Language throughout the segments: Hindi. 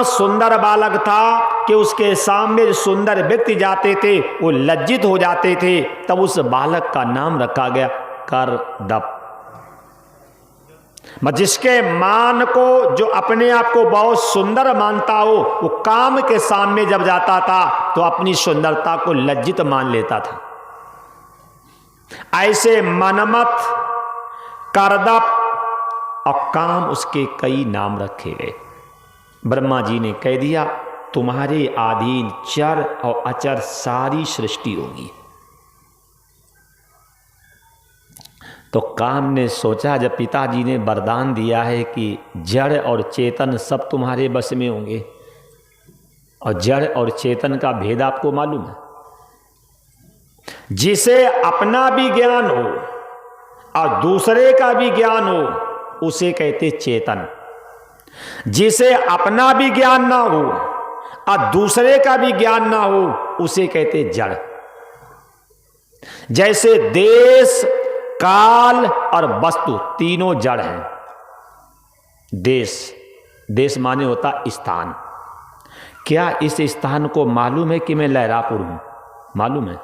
इतना सुंदर बालक था कि उसके सामने जो सुंदर व्यक्ति जाते थे वो लज्जित हो जाते थे। तब उस बालक का नाम रखा गया करदप। जिसके मान को, जो अपने आप को बहुत सुंदर मानता हो, वो काम के सामने जब जाता था तो अपनी सुंदरता को लज्जित मान लेता था। ऐसे मनमत, करदप और काम, उसके कई नाम रखे गए। ब्रह्मा जी ने कह दिया तुम्हारे अधीन चर और अचर सारी सृष्टि होगी। तो काम ने सोचा, जब पिताजी ने वरदान दिया है कि जड़ और चेतन सब तुम्हारे बस में होंगे, और जड़ और चेतन का भेद आपको मालूम है, जिसे अपना भी ज्ञान हो और दूसरे का भी ज्ञान हो उसे कहते चेतन। जिसे अपना भी ज्ञान ना हो और दूसरे का भी ज्ञान ना हो उसे कहते जड़। जैसे देश, काल और वस्तु तीनों जड़ हैं। देश माने होता स्थान। क्या इस स्थान को मालूम है कि मैं लहरापुर हूं? मालूम है।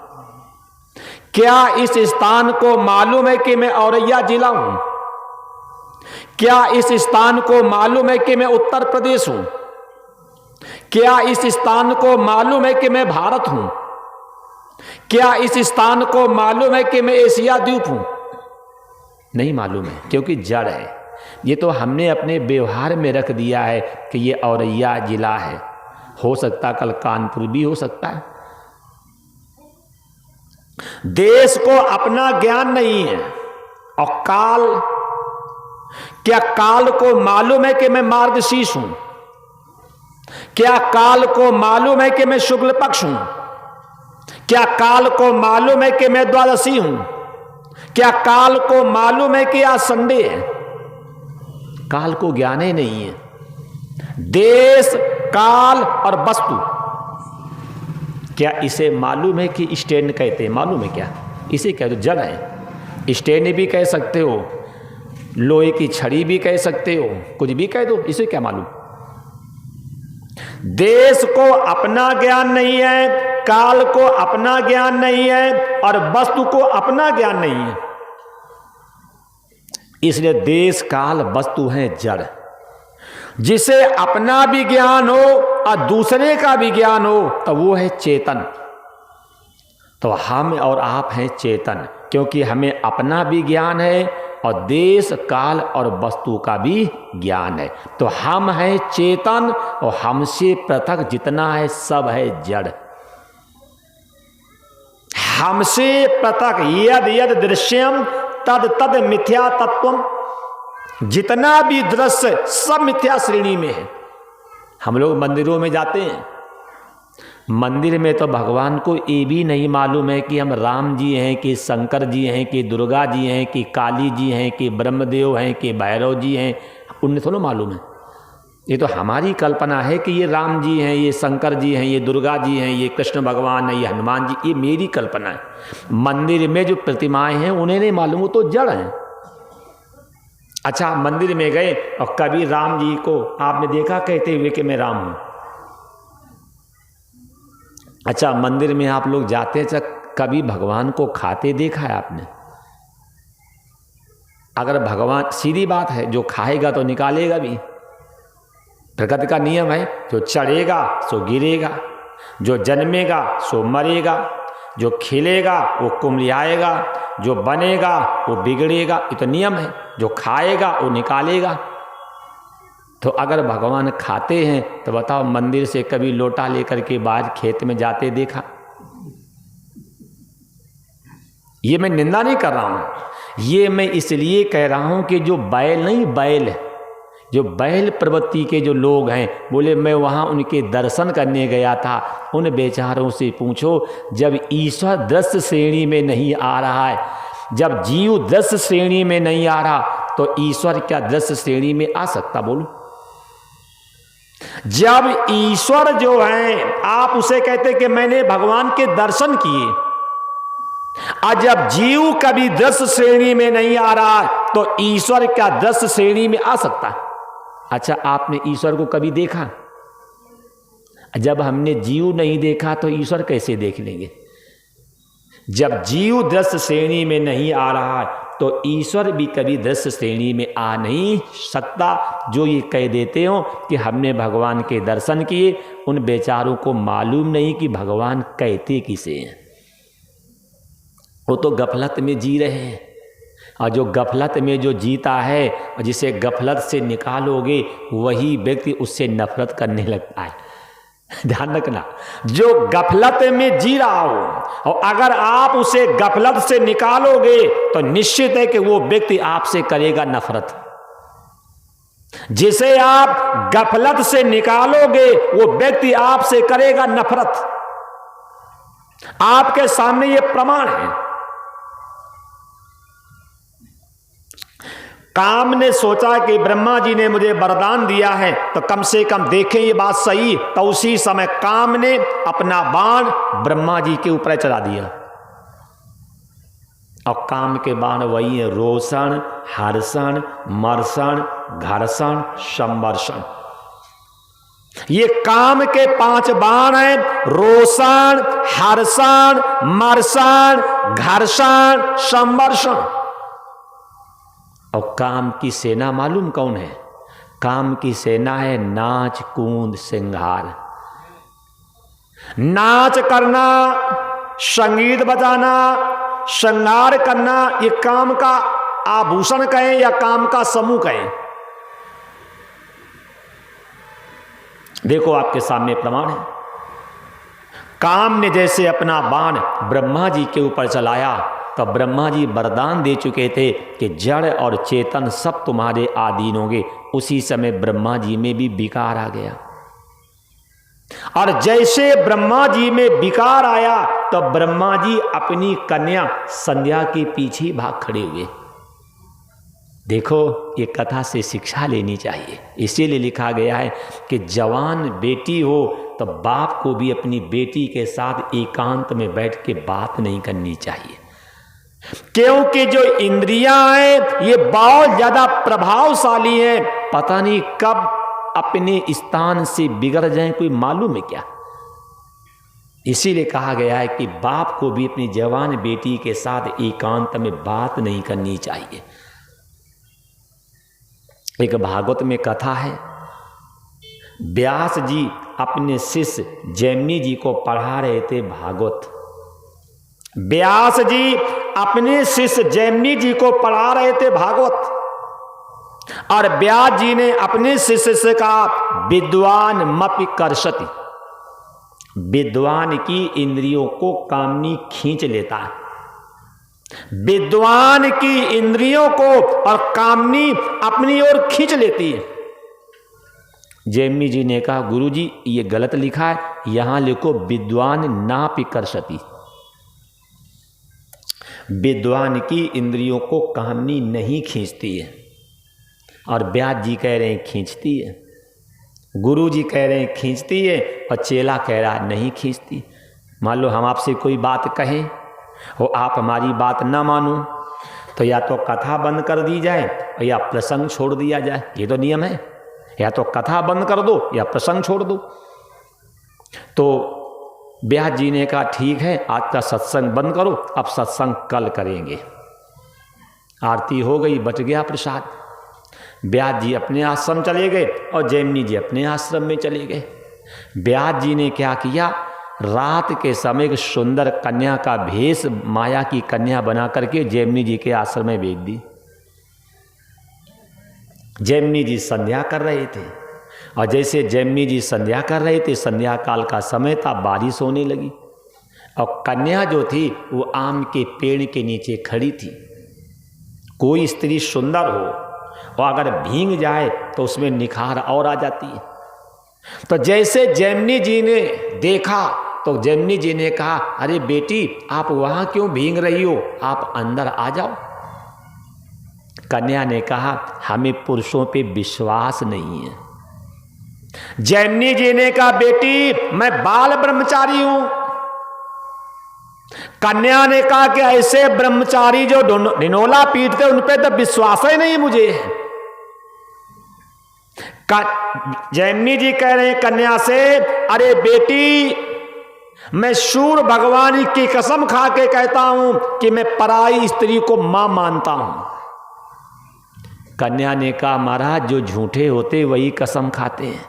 क्या इस स्थान को मालूम है कि मैं औरैया जिला हूं? क्या इस स्थान को मालूम है कि मैं उत्तर प्रदेश हूं? क्या इस स्थान को मालूम है कि मैं भारत हूं? क्या इस स्थान को मालूम है कि मैं एशिया द्वीप हूं? नहीं मालूम है, क्योंकि जड़ है। ये तो हमने अपने व्यवहार में रख दिया है कि ये औरैया जिला है। हो सकता कल कानपुर भी हो सकता है। देश को अपना ज्ञान नहीं है। और काल, क्या काल को मालूम है कि मैं मार्गशीर्ष हूं? क्या काल को मालूम है कि मैं शुक्ल पक्ष हूं? क्या काल को मालूम है कि मैं द्वादशी हूं? क्या काल को मालूम है कि आज संडे है? काल को ज्ञान ही नहीं है। देश, काल और वस्तु, क्या इसे मालूम है कि स्टैंड कहते हैं? मालूम है क्या? इसे कह दो जड़ है। स्टैंड भी कह सकते हो, लोहे की छड़ी भी कह सकते हो, कुछ भी कह दो, इसे क्या मालूम। देश को अपना ज्ञान नहीं है, काल को अपना ज्ञान नहीं है और वस्तु को अपना ज्ञान नहीं है। इसलिए देश, काल, वस्तु है जड़। जिसे अपना भी ज्ञान हो और दूसरे का भी ज्ञान हो तो वो है चेतन। तो हम और आप हैं चेतन, क्योंकि हमें अपना भी ज्ञान है और देश, काल और वस्तु का भी ज्ञान है। तो हम हैं चेतन और हमसे पृथक जितना है सब है जड़। हमसे पृथक यद यद दृश्यम तद तद मिथ्या तत्वम। जितना भी दृश्य सब मिथ्या श्रेणी में है। हम लोग मंदिरों में जाते हैं, मंदिर में तो भगवान को ये भी नहीं मालूम है कि हम राम जी हैं कि शंकर जी हैं कि दुर्गा जी हैं कि काली जी हैं कि ब्रह्मदेव हैं कि भैरव जी हैं। उन्हें थोड़ा मालूम है। ये तो हमारी कल्पना है कि ये राम जी हैं, ये शंकर जी हैं, ये दुर्गा जी हैं, ये कृष्ण भगवान है, ये हनुमान जी। ये मेरी कल्पना है। मंदिर में जो प्रतिमाएं हैं उन्हें नहीं मालूम, वो तो जड़ हैं। अच्छा, मंदिर में गए और कभी राम जी को आपने देखा कहते हुए कि मैं राम हूं? अच्छा, मंदिर में आप लोग जाते हैं, कभी भगवान को खाते देखा है आपने? अगर भगवान, सीधी बात है, जो खाएगा तो निकालेगा भी। प्रकृति का नियम है, जो चढ़ेगा सो गिरेगा, जो जन्मेगा सो मरेगा, जो खिलेगा वो कुम्हलाएगा, जो बनेगा वो बिगड़ेगा। ये तो नियम है। जो खाएगा वो निकालेगा। तो अगर भगवान खाते हैं तो बताओ, मंदिर से कभी लोटा लेकर के बाहर खेत में जाते देखा? ये मैं निंदा नहीं कर रहा हूं, ये मैं इसलिए कह रहा हूं कि जो बैल नहीं, बैल, जो बैल प्रवृत्ति के जो लोग हैं, बोले मैं वहां उनके दर्शन करने गया था। उन बेचारों से पूछो, जब ईश्वर दृश्य श्रेणी में नहीं आ रहा है, जब जीव दृश्य श्रेणी में नहीं आ रहा, तो ईश्वर क्या दृश्य श्रेणी में आ सकता? बोलो। जब ईश्वर जो है, आप उसे कहते कि मैंने भगवान के दर्शन किए, और जब जीव कभी दृश्य श्रेणी में नहीं आ रहा तो ईश्वर क्या दृश्य श्रेणी में आ सकता है? अच्छा, आपने ईश्वर को कभी देखा? जब हमने जीव नहीं देखा तो ईश्वर कैसे देख लेंगे? जब जीव दृश्य श्रेणी में नहीं आ रहा तो ईश्वर भी कभी दृश्य श्रेणी में आ नहीं सकता। जो ये कह देते हो कि हमने भगवान के दर्शन किए, उन बेचारों को मालूम नहीं कि भगवान कहते किसे हैं। वो तो गफलत में जी रहे हैं, और जो गफलत में जो जीता है और जिसे गफलत से निकालोगे वही व्यक्ति उससे नफरत करने लगता है। ध्यान रखना, जो गफलत में जी रहा हो और अगर आप उसे गफलत से निकालोगे तो निश्चित है कि वो व्यक्ति आपसे करेगा नफरत। जिसे आप गफलत से निकालोगे वो व्यक्ति आपसे करेगा नफरत। आपके सामने ये प्रमाण है। काम ने सोचा कि ब्रह्मा जी ने मुझे वरदान दिया है तो कम से कम देखें ये बात सही, तो उसी समय काम ने अपना बाण ब्रह्मा जी के ऊपर चला दिया। और काम के बाण वही है, रोषण, हर्षण, मर्षण, घर्षण, संवर्षण। ये काम के 5 बाण हैं, रोषण, हर्षण, मर्षण, घर्षण, संवर्षण। और काम की सेना मालूम कौन है? काम की सेना है नाच, कूद, श्रृंगार। नाच करना, संगीत बजाना, श्रृंगार करना, ये काम का आभूषण कहें या काम का समूह कहें। देखो आपके सामने प्रमाण है। काम ने जैसे अपना बाण ब्रह्मा जी के ऊपर चलाया तो ब्रह्मा जी वरदान दे चुके थे कि जड़ और चेतन सब तुम्हारे अधीन होंगे। उसी समय ब्रह्मा जी में भी विकार आ गया, और जैसे ब्रह्मा जी में विकार आया तो ब्रह्मा जी अपनी कन्या संध्या के पीछे भाग खड़े हुए। देखो, ये कथा से शिक्षा लेनी चाहिए। इसीलिए लिखा गया है कि जवान बेटी हो तो बाप को भी अपनी बेटी के साथ एकांत में बैठ के बात नहीं करनी चाहिए, क्योंकि जो इंद्रियां हैं ये बहुत ज्यादा प्रभावशाली हैं। पता नहीं कब अपने स्थान से बिगड़ जाएं, कोई मालूम है क्या? इसीलिए कहा गया है कि बाप को भी अपनी जवान बेटी के साथ एकांत में बात नहीं करनी चाहिए। एक भागवत में कथा है, व्यास जी अपने शिष्य जैमिनी जी को पढ़ा रहे थे भागवत। व्यास जी अपने शिष्य जैमिनी जी को पढ़ा रहे थे भागवत, और व्यास जी ने अपने शिष्य से कहा विद्वान मपि कर्षति। विद्वान की इंद्रियों को कामनी खींच लेता है। विद्वान की इंद्रियों को और कामनी अपनी ओर खींच लेती है। जैमिनी जी ने कहा गुरु जी ये गलत लिखा है, यहां लिखो विद्वान नापि कर्षति। विद्वान की इंद्रियों को कामनी नहीं खींचती है, और व्यास जी कह रहे हैं खींचती है। गुरु जी कह रहे हैं खींचती है, और चेला कह रहा है नहीं खींचती। मान लो हम आपसे कोई बात कहें और आप हमारी बात ना मानो तो या तो कथा बंद कर दी जाए या प्रसंग छोड़ दिया जाए। ये तो नियम है, या तो कथा बंद कर दो या प्रसंग छोड़ दो। तो व्यास जी ने कहा ठीक है, आज का सत्संग बंद करो, अब सत्संग कल करेंगे। आरती हो गई, बच गया प्रसाद। व्यास जी अपने आश्रम चले गए और जैमिनी जी अपने आश्रम में चले गए। व्यास जी ने क्या किया, रात के समय एक सुंदर कन्या का भेष माया की कन्या बना करके जैमिनी जी के आश्रम में भेज दी। जैमिनी जी संध्या कर रहे थे, और जैसे जैमिनी जी संध्या कर रहे थे, संध्या काल का समय था, बारिश होने लगी, और कन्या जो थी वो आम के पेड़ के नीचे खड़ी थी। कोई स्त्री सुंदर हो और अगर भींग जाए तो उसमें निखार और आ जाती है। तो जैसे जैमिनी जी ने देखा तो जैमिनी जी ने कहा अरे बेटी आप वहां क्यों भींग रही हो, आप अंदर आ जाओ। कन्या ने कहा हमें पुरुषों पे विश्वास नहीं है। जैमिनी जी ने कहा बेटी मैं बाल ब्रह्मचारी हूं। कन्या ने कहा कि ऐसे ब्रह्मचारी जो ढिनोला पीटते उन पे तो विश्वास ही नहीं मुझे। जैमिनी जी कह रहे हैं कन्या से, अरे बेटी, मैं सूर्य भगवान की कसम खा के कहता हूं कि मैं पराई स्त्री को मां मानता हूं। कन्या ने कहा, महाराज जो झूठे होते वही कसम खाते हैं,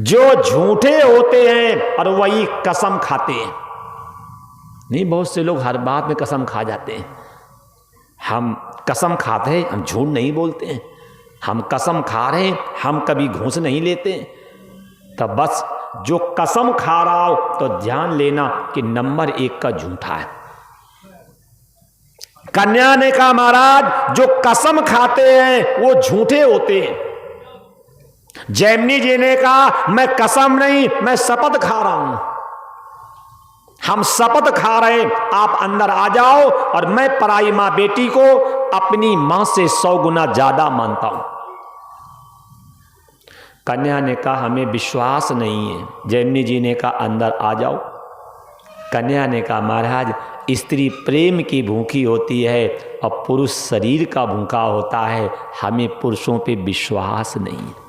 जो झूठे होते हैं और वही कसम खाते हैं। नहीं, बहुत से लोग हर बात में कसम खा जाते हैं। हम कसम खाते हैं, हम झूठ नहीं बोलते हैं। हम कसम खा रहे हैं, हम कभी घूस नहीं लेते। तब बस जो कसम खा रहा हो तो ध्यान लेना कि नंबर 1 का झूठा है। कन्या ने कहा, महाराज जो कसम खाते हैं वो झूठे होते हैं। जैमिनी जी ने कहा, मैं कसम नहीं, मैं शपथ खा रहा हूं। हम शपथ खा रहे हैं, आप अंदर आ जाओ और मैं पराई मां बेटी को अपनी मां से 100 गुना ज्यादा मानता हूं। कन्या ने कहा, हमें विश्वास नहीं है। जैमिनी जी ने कहा, अंदर आ जाओ। कन्या ने कहा, महाराज स्त्री प्रेम की भूखी होती है और पुरुष शरीर का भूखा होता है, हमें पुरुषों पे विश्वास नहीं है।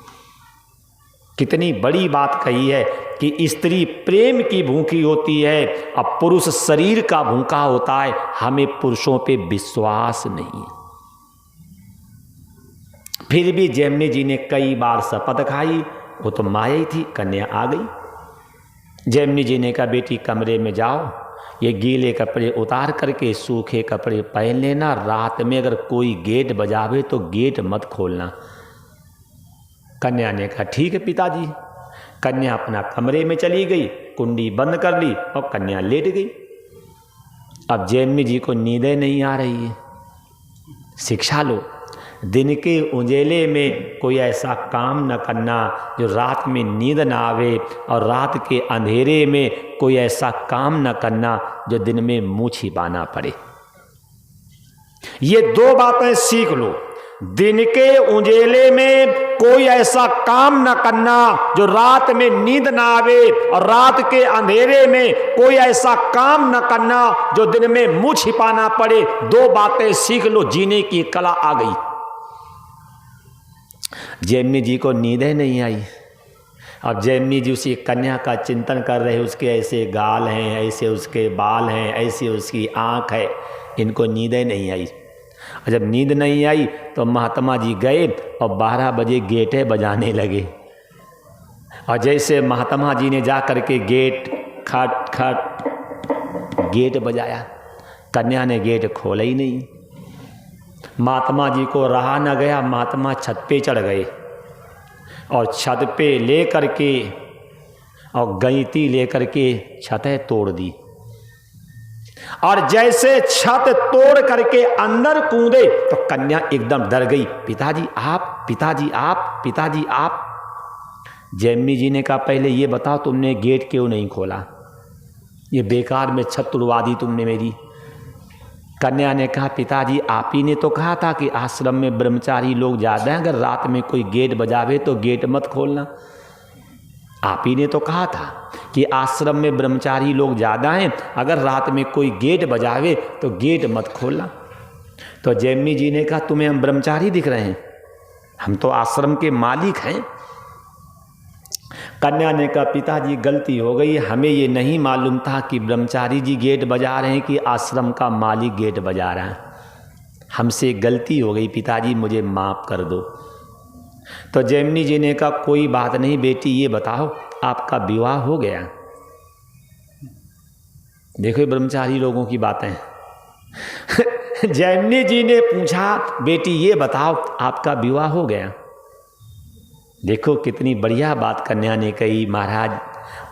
कितनी बड़ी बात कही है कि स्त्री प्रेम की भूखी होती है और पुरुष शरीर का भूखा होता है, हमें पुरुषों पे विश्वास नहीं है। फिर भी जैमिनी जी ने कई बार शपथ खाई, वो तो माया ही थी। कन्या आ गई। जैमिनी जी ने कहा, बेटी कमरे में जाओ, ये गीले कपड़े उतार करके सूखे कपड़े पहन लेना। रात में अगर कोई गेट बजावे तो गेट मत खोलना। कन्या ने कहा, ठीक है पिताजी। कन्या अपना कमरे में चली गई, कुंडी बंद कर ली और कन्या लेट गई। अब जैमिनी जी को नींदें नहीं आ रही है। शिक्षा लो, दिन के उजेले में कोई ऐसा काम न करना जो रात में नींद ना आवे, और रात के अंधेरे में कोई ऐसा काम न करना जो दिन में मुंह छिपाना पड़े। ये 2 बातें सीख लो। दिन के उजेले में कोई ऐसा काम न करना जो रात में नींद ना आवे, और रात के अंधेरे में कोई ऐसा काम न करना जो दिन में मुंह छिपाना पड़े। 2 बातें सीख लो, जीने की कला आ गई। जैमिनी जी को नींदें नहीं आई। अब जैमिनी जी उसी कन्या का चिंतन कर रहे, उसके ऐसे गाल हैं, ऐसे उसके बाल हैं, ऐसे उसकी आँख है, इनको नींदें नहीं आई। और जब नींद नहीं आई तो महात्मा जी गए और 12 बजे गेटें बजाने लगे। और जैसे महात्मा जी ने जा कर के गेट खट खट गेट बजाया, कन्या ने गेट खोला ही नहीं। महात्मा जी को रहा न गया, महात्मा छत पे चढ़ गए और छत पे ले करके और गईती ले करके छतें तोड़ दी। और जैसे छत तोड़ करके अंदर कूदे तो कन्या एकदम डर गई। पिताजी आप, पिताजी आप, पिताजी आप। जैमिनी जी ने कहा, पहले ये बताओ तुमने गेट क्यों नहीं खोला? ये बेकार में छत तुड़वा दी तुमने मेरी। कन्या ने कहा, पिताजी आप ही ने तो कहा था कि आश्रम में ब्रह्मचारी लोग ज़्यादा हैं, अगर रात में कोई गेट बजावे तो गेट मत खोलना। आप ही ने तो कहा था कि आश्रम में ब्रह्मचारी लोग ज़्यादा हैं, अगर रात में कोई गेट बजावे तो गेट मत खोलना। तो जैमिनी जी ने कहा, तुम्हें हम ब्रह्मचारी दिख रहे हैं? हम तो आश्रम के मालिक हैं। कन्या ने कहा, पिताजी गलती हो गई, हमें ये नहीं मालूम था कि ब्रह्मचारी जी गेट बजा रहे हैं कि आश्रम का मालिक गेट बजा रहा है। हमसे गलती हो गई पिताजी, मुझे माफ़ कर दो। तो जैमिनी जी ने कहा, कोई बात नहीं बेटी, ये बताओ आपका विवाह हो गया? देखो ब्रह्मचारी लोगों की बातें। जैमिनी जी ने पूछा, बेटी ये बताओ आपका विवाह हो गया? देखो कितनी बढ़िया बात कन्या ने कही। महाराज,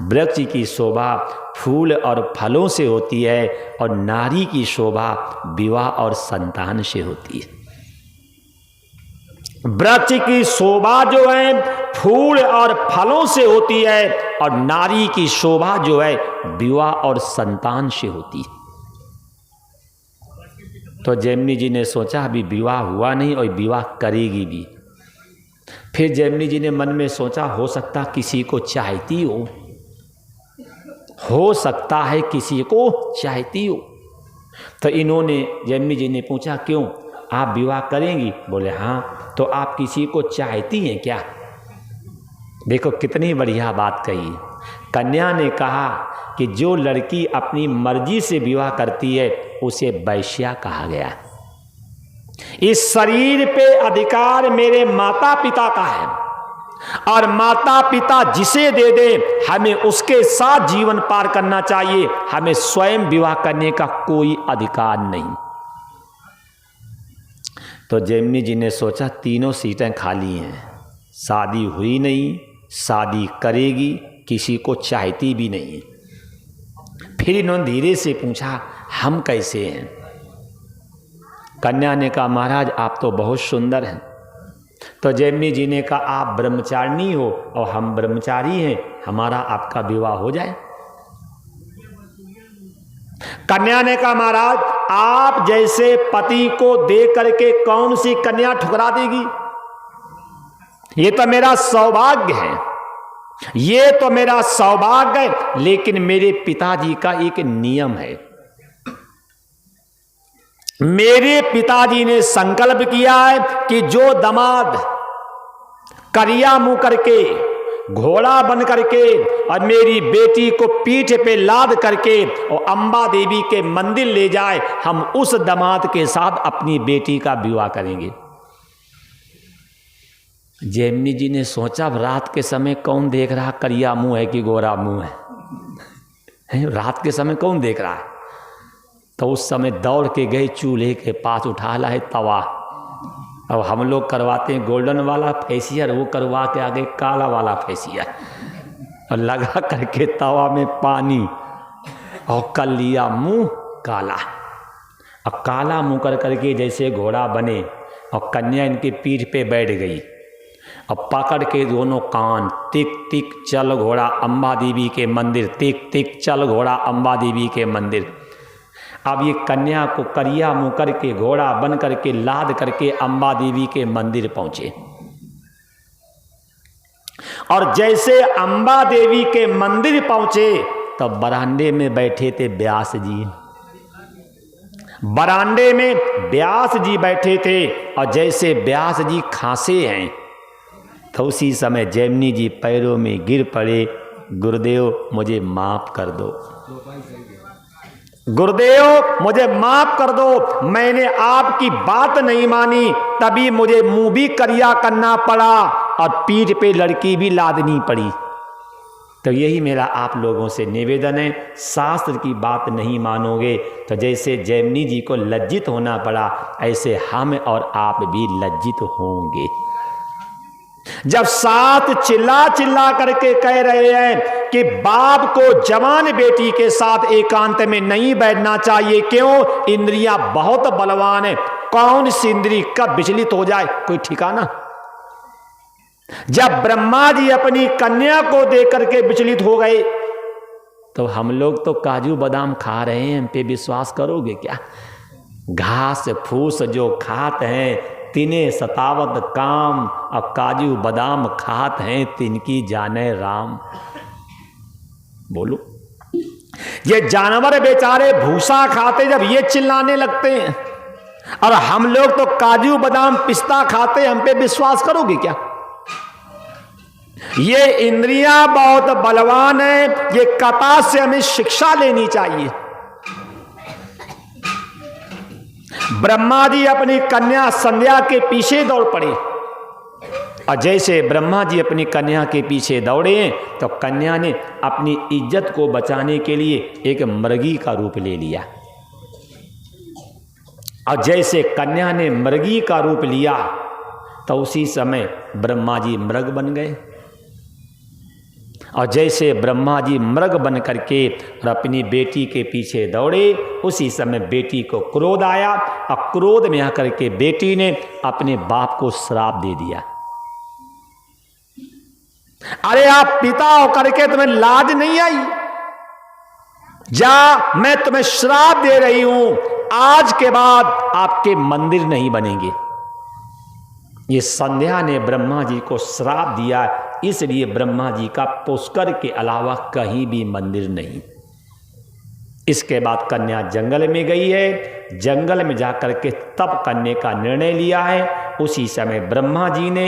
वृक्ष की शोभा फूल और फलों से होती है और नारी की शोभा विवाह और संतान से होती है। वृक्ष की शोभा जो है फूल और फलों से होती है और नारी की शोभा जो है विवाह और संतान से होती है। तो जैमिनी जी ने सोचा अभी विवाह हुआ नहीं और विवाह करेगी भी। फिर जैमिनी जी ने मन में सोचा, हो सकता किसी को चाहती हो सकता है किसी को चाहती हो। तो इन्होंने, जैमिनी जी ने पूछा, क्यों आप विवाह करेंगी? बोले हाँ। तो आप किसी को चाहती हैं क्या? देखो कितनी बढ़िया बात कही। कन्या ने कहा कि जो लड़की अपनी मर्जी से विवाह करती है उसे वैश्या कहा गया। इस शरीर पे अधिकार मेरे माता पिता का है और माता पिता जिसे दे दे हमें उसके साथ जीवन पार करना चाहिए, हमें स्वयं विवाह करने का कोई अधिकार नहीं। तो जैमिनी जी ने सोचा तीनों सीटें खाली हैं, शादी हुई नहीं, शादी करेगी, किसी को चाहती भी नहीं। फिर इन्होंने धीरे से पूछा हम कैसे हैं? कन्या ने कहा महाराज आप तो बहुत सुंदर हैं। तो जैमिनी जी ने कहा आप ब्रह्मचारिणी हो और हम ब्रह्मचारी हैं, हमारा आपका विवाह हो जाए। कन्या ने कहा महाराज आप जैसे पति को दे करके कौन सी कन्या ठुकरा देगी? ये तो मेरा सौभाग्य है, ये तो मेरा सौभाग्य है, लेकिन मेरे पिताजी का एक नियम है। मेरे पिताजी ने संकल्प किया है कि जो दामाद करिया मुंह करके घोड़ा बन करके और मेरी बेटी को पीठ पे लाद करके और अंबा देवी के मंदिर ले जाए, हम उस दामाद के साथ अपनी बेटी का विवाह करेंगे। जैमिनी जी ने सोचा रात के समय कौन देख रहा करिया मुंह है कि गोरा मुंह है? रात के समय कौन देख रहा है? तो उस समय दौड़ के गए चूल्हे के पास, उठा ला है तवा। अब हम लोग करवाते हैं गोल्डन वाला फेसियर, वो करवा के आगे काला वाला फेसियर और लगा करके तवा में पानी और कर लिया मुंह काला। अब काला मुंह कर करके जैसे घोड़ा बने और कन्या इनकी पीठ पे बैठ गई और पकड़ के दोनों कान, टिक टिक चल घोड़ा अंबा देवी के मंदिर, टिक टिक चल घोड़ा अंबा देवी के मंदिर। अब ये कन्या को करिया मुंह करके घोड़ा बन करके लाद करके अंबा देवी के मंदिर पहुंचे और जैसे अंबा देवी के मंदिर पहुंचे तो बरांडे में बैठे थे व्यास जी। बरांडे में व्यास जी बैठे थे और जैसे व्यास जी खांसे हैं तो उसी समय जैमिनी जी पैरों में गिर पड़े, गुरुदेव मुझे माफ कर दो, गुरुदेव मुझे माफ कर दो, मैंने आपकी बात नहीं मानी, तभी मुझे मुंह भी करिया करना पड़ा और पीठ पे लड़की भी लादनी पड़ी। तो यही मेरा आप लोगों से निवेदन है, शास्त्र की बात नहीं मानोगे तो जैसे जैमिनी जी को लज्जित होना पड़ा ऐसे हम और आप भी लज्जित होंगे। जब साथ चिल्ला चिल्ला करके कह रहे हैं कि बाप को जवान बेटी के साथ एकांत में नहीं बैठना चाहिए, क्यों? इंद्रियां बहुत बलवान है, कौन सी इंद्री कब विचलित हो जाए कोई ठिकाना। जब ब्रह्मा जी अपनी कन्या को देख करके विचलित हो गए तो हम लोग तो काजू बादाम खा रहे हैं, हम पे विश्वास करोगे क्या? घास फूस जो खाते हैं तिने सतावत काम, और काजू बादाम खात हैं तिनकी जाने राम। बोलो, ये जानवर बेचारे भूसा खाते जब ये चिल्लाने लगते हैं और हम लोग तो काजू बादाम पिस्ता खाते, हम पे विश्वास करोगे क्या? ये इंद्रियां बहुत बलवान है, ये कथा से हमें शिक्षा लेनी चाहिए। ब्रह्मा जी अपनी कन्या संध्या के पीछे दौड़ पड़े और जैसे ब्रह्मा जी अपनी कन्या के पीछे दौड़े तो कन्या ने अपनी इज्जत को बचाने के लिए एक मृगी का रूप ले लिया और जैसे कन्या ने मृगी का रूप लिया तो उसी समय ब्रह्मा जी मृग बन गए और जैसे ब्रह्मा जी मृग बन करके और अपनी बेटी के पीछे दौड़े उसी समय बेटी को क्रोध आया और क्रोध में आकर के बेटी ने अपने बाप को श्राप दे दिया। अरे आप पिता होकर के तुम्हें लाज नहीं आई? जा, मैं तुम्हें श्राप दे रही हूं, आज के बाद आपके मंदिर नहीं बनेंगे। ये संध्या ने ब्रह्मा जी को श्राप दिया, इसलिए ब्रह्मा जी का पुष्कर के अलावा कहीं भी मंदिर नहीं। इसके बाद कन्या जंगल में गई है, जंगल में जाकर के तप करने का निर्णय लिया है उसी समय ब्रह्मा जी ने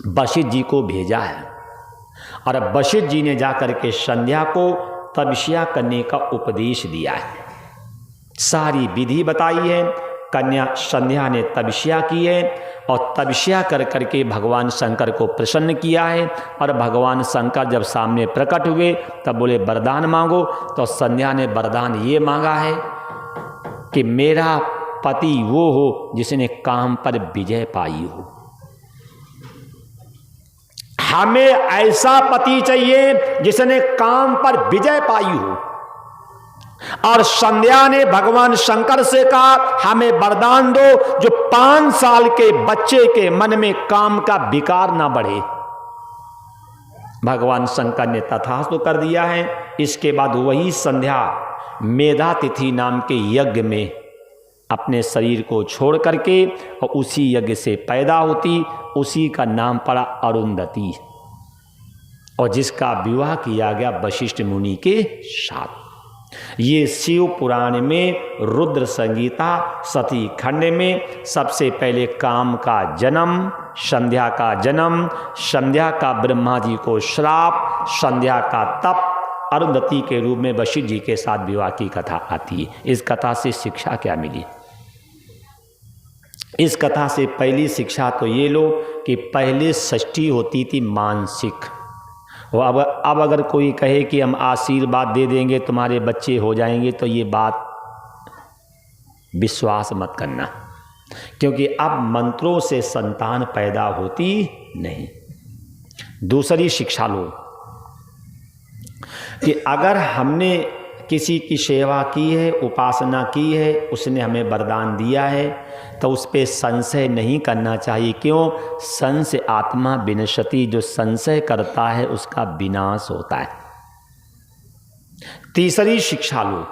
वशिष्ठ जी को भेजा है और वशिष्ठ जी ने जाकर के संध्या को तपस्या करने का उपदेश दिया है। सारी विधि बताई है। कन्या संध्या ने तपस्या की है और तपस्या कर करके भगवान शंकर को प्रसन्न किया है। और भगवान शंकर जब सामने प्रकट हुए तब बोले वरदान मांगो। तो संध्या ने वरदान ये मांगा है कि मेरा पति वो हो जिसने काम पर विजय पाई हो। हमें ऐसा पति चाहिए जिसने काम पर विजय पाई हो। और संध्या ने भगवान शंकर से कहा हमें वरदान दो जो 5 साल के बच्चे के मन में काम का विकार ना बढ़े। भगवान शंकर ने तथास्तु कर दिया है। इसके बाद वही संध्या मेधातिथि नाम के यज्ञ में अपने शरीर को छोड़ करके और उसी यज्ञ से पैदा होती, उसी का नाम पड़ा अरुंधति और जिसका विवाह किया गया वशिष्ठ मुनि के साथ। ये शिव पुराण में रुद्र संगीता सती खंड में सबसे पहले काम का जन्म, संध्या का जन्म, संध्या का ब्रह्मा जी को श्राप, संध्या का तप, अरुंधति के रूप में वशिष्ठ जी के साथ विवाह की कथा आती है। इस कथा से शिक्षा क्या मिली? इस कथा से पहली शिक्षा तो ये लो कि पहले षष्ठी होती थी मानसिक। वो अब अगर कोई कहे कि हम आशीर्वाद दे देंगे तुम्हारे बच्चे हो जाएंगे तो ये बात विश्वास मत करना, क्योंकि अब मंत्रों से संतान पैदा होती नहीं। दूसरी शिक्षा लो कि अगर हमने किसी की सेवा की है, उपासना की है, उसने हमें वरदान दिया है तो उस पर संशय नहीं करना चाहिए। क्यों? संशय आत्मा विनश्यति, जो संशय करता है उसका विनाश होता है। तीसरी शिक्षा लो,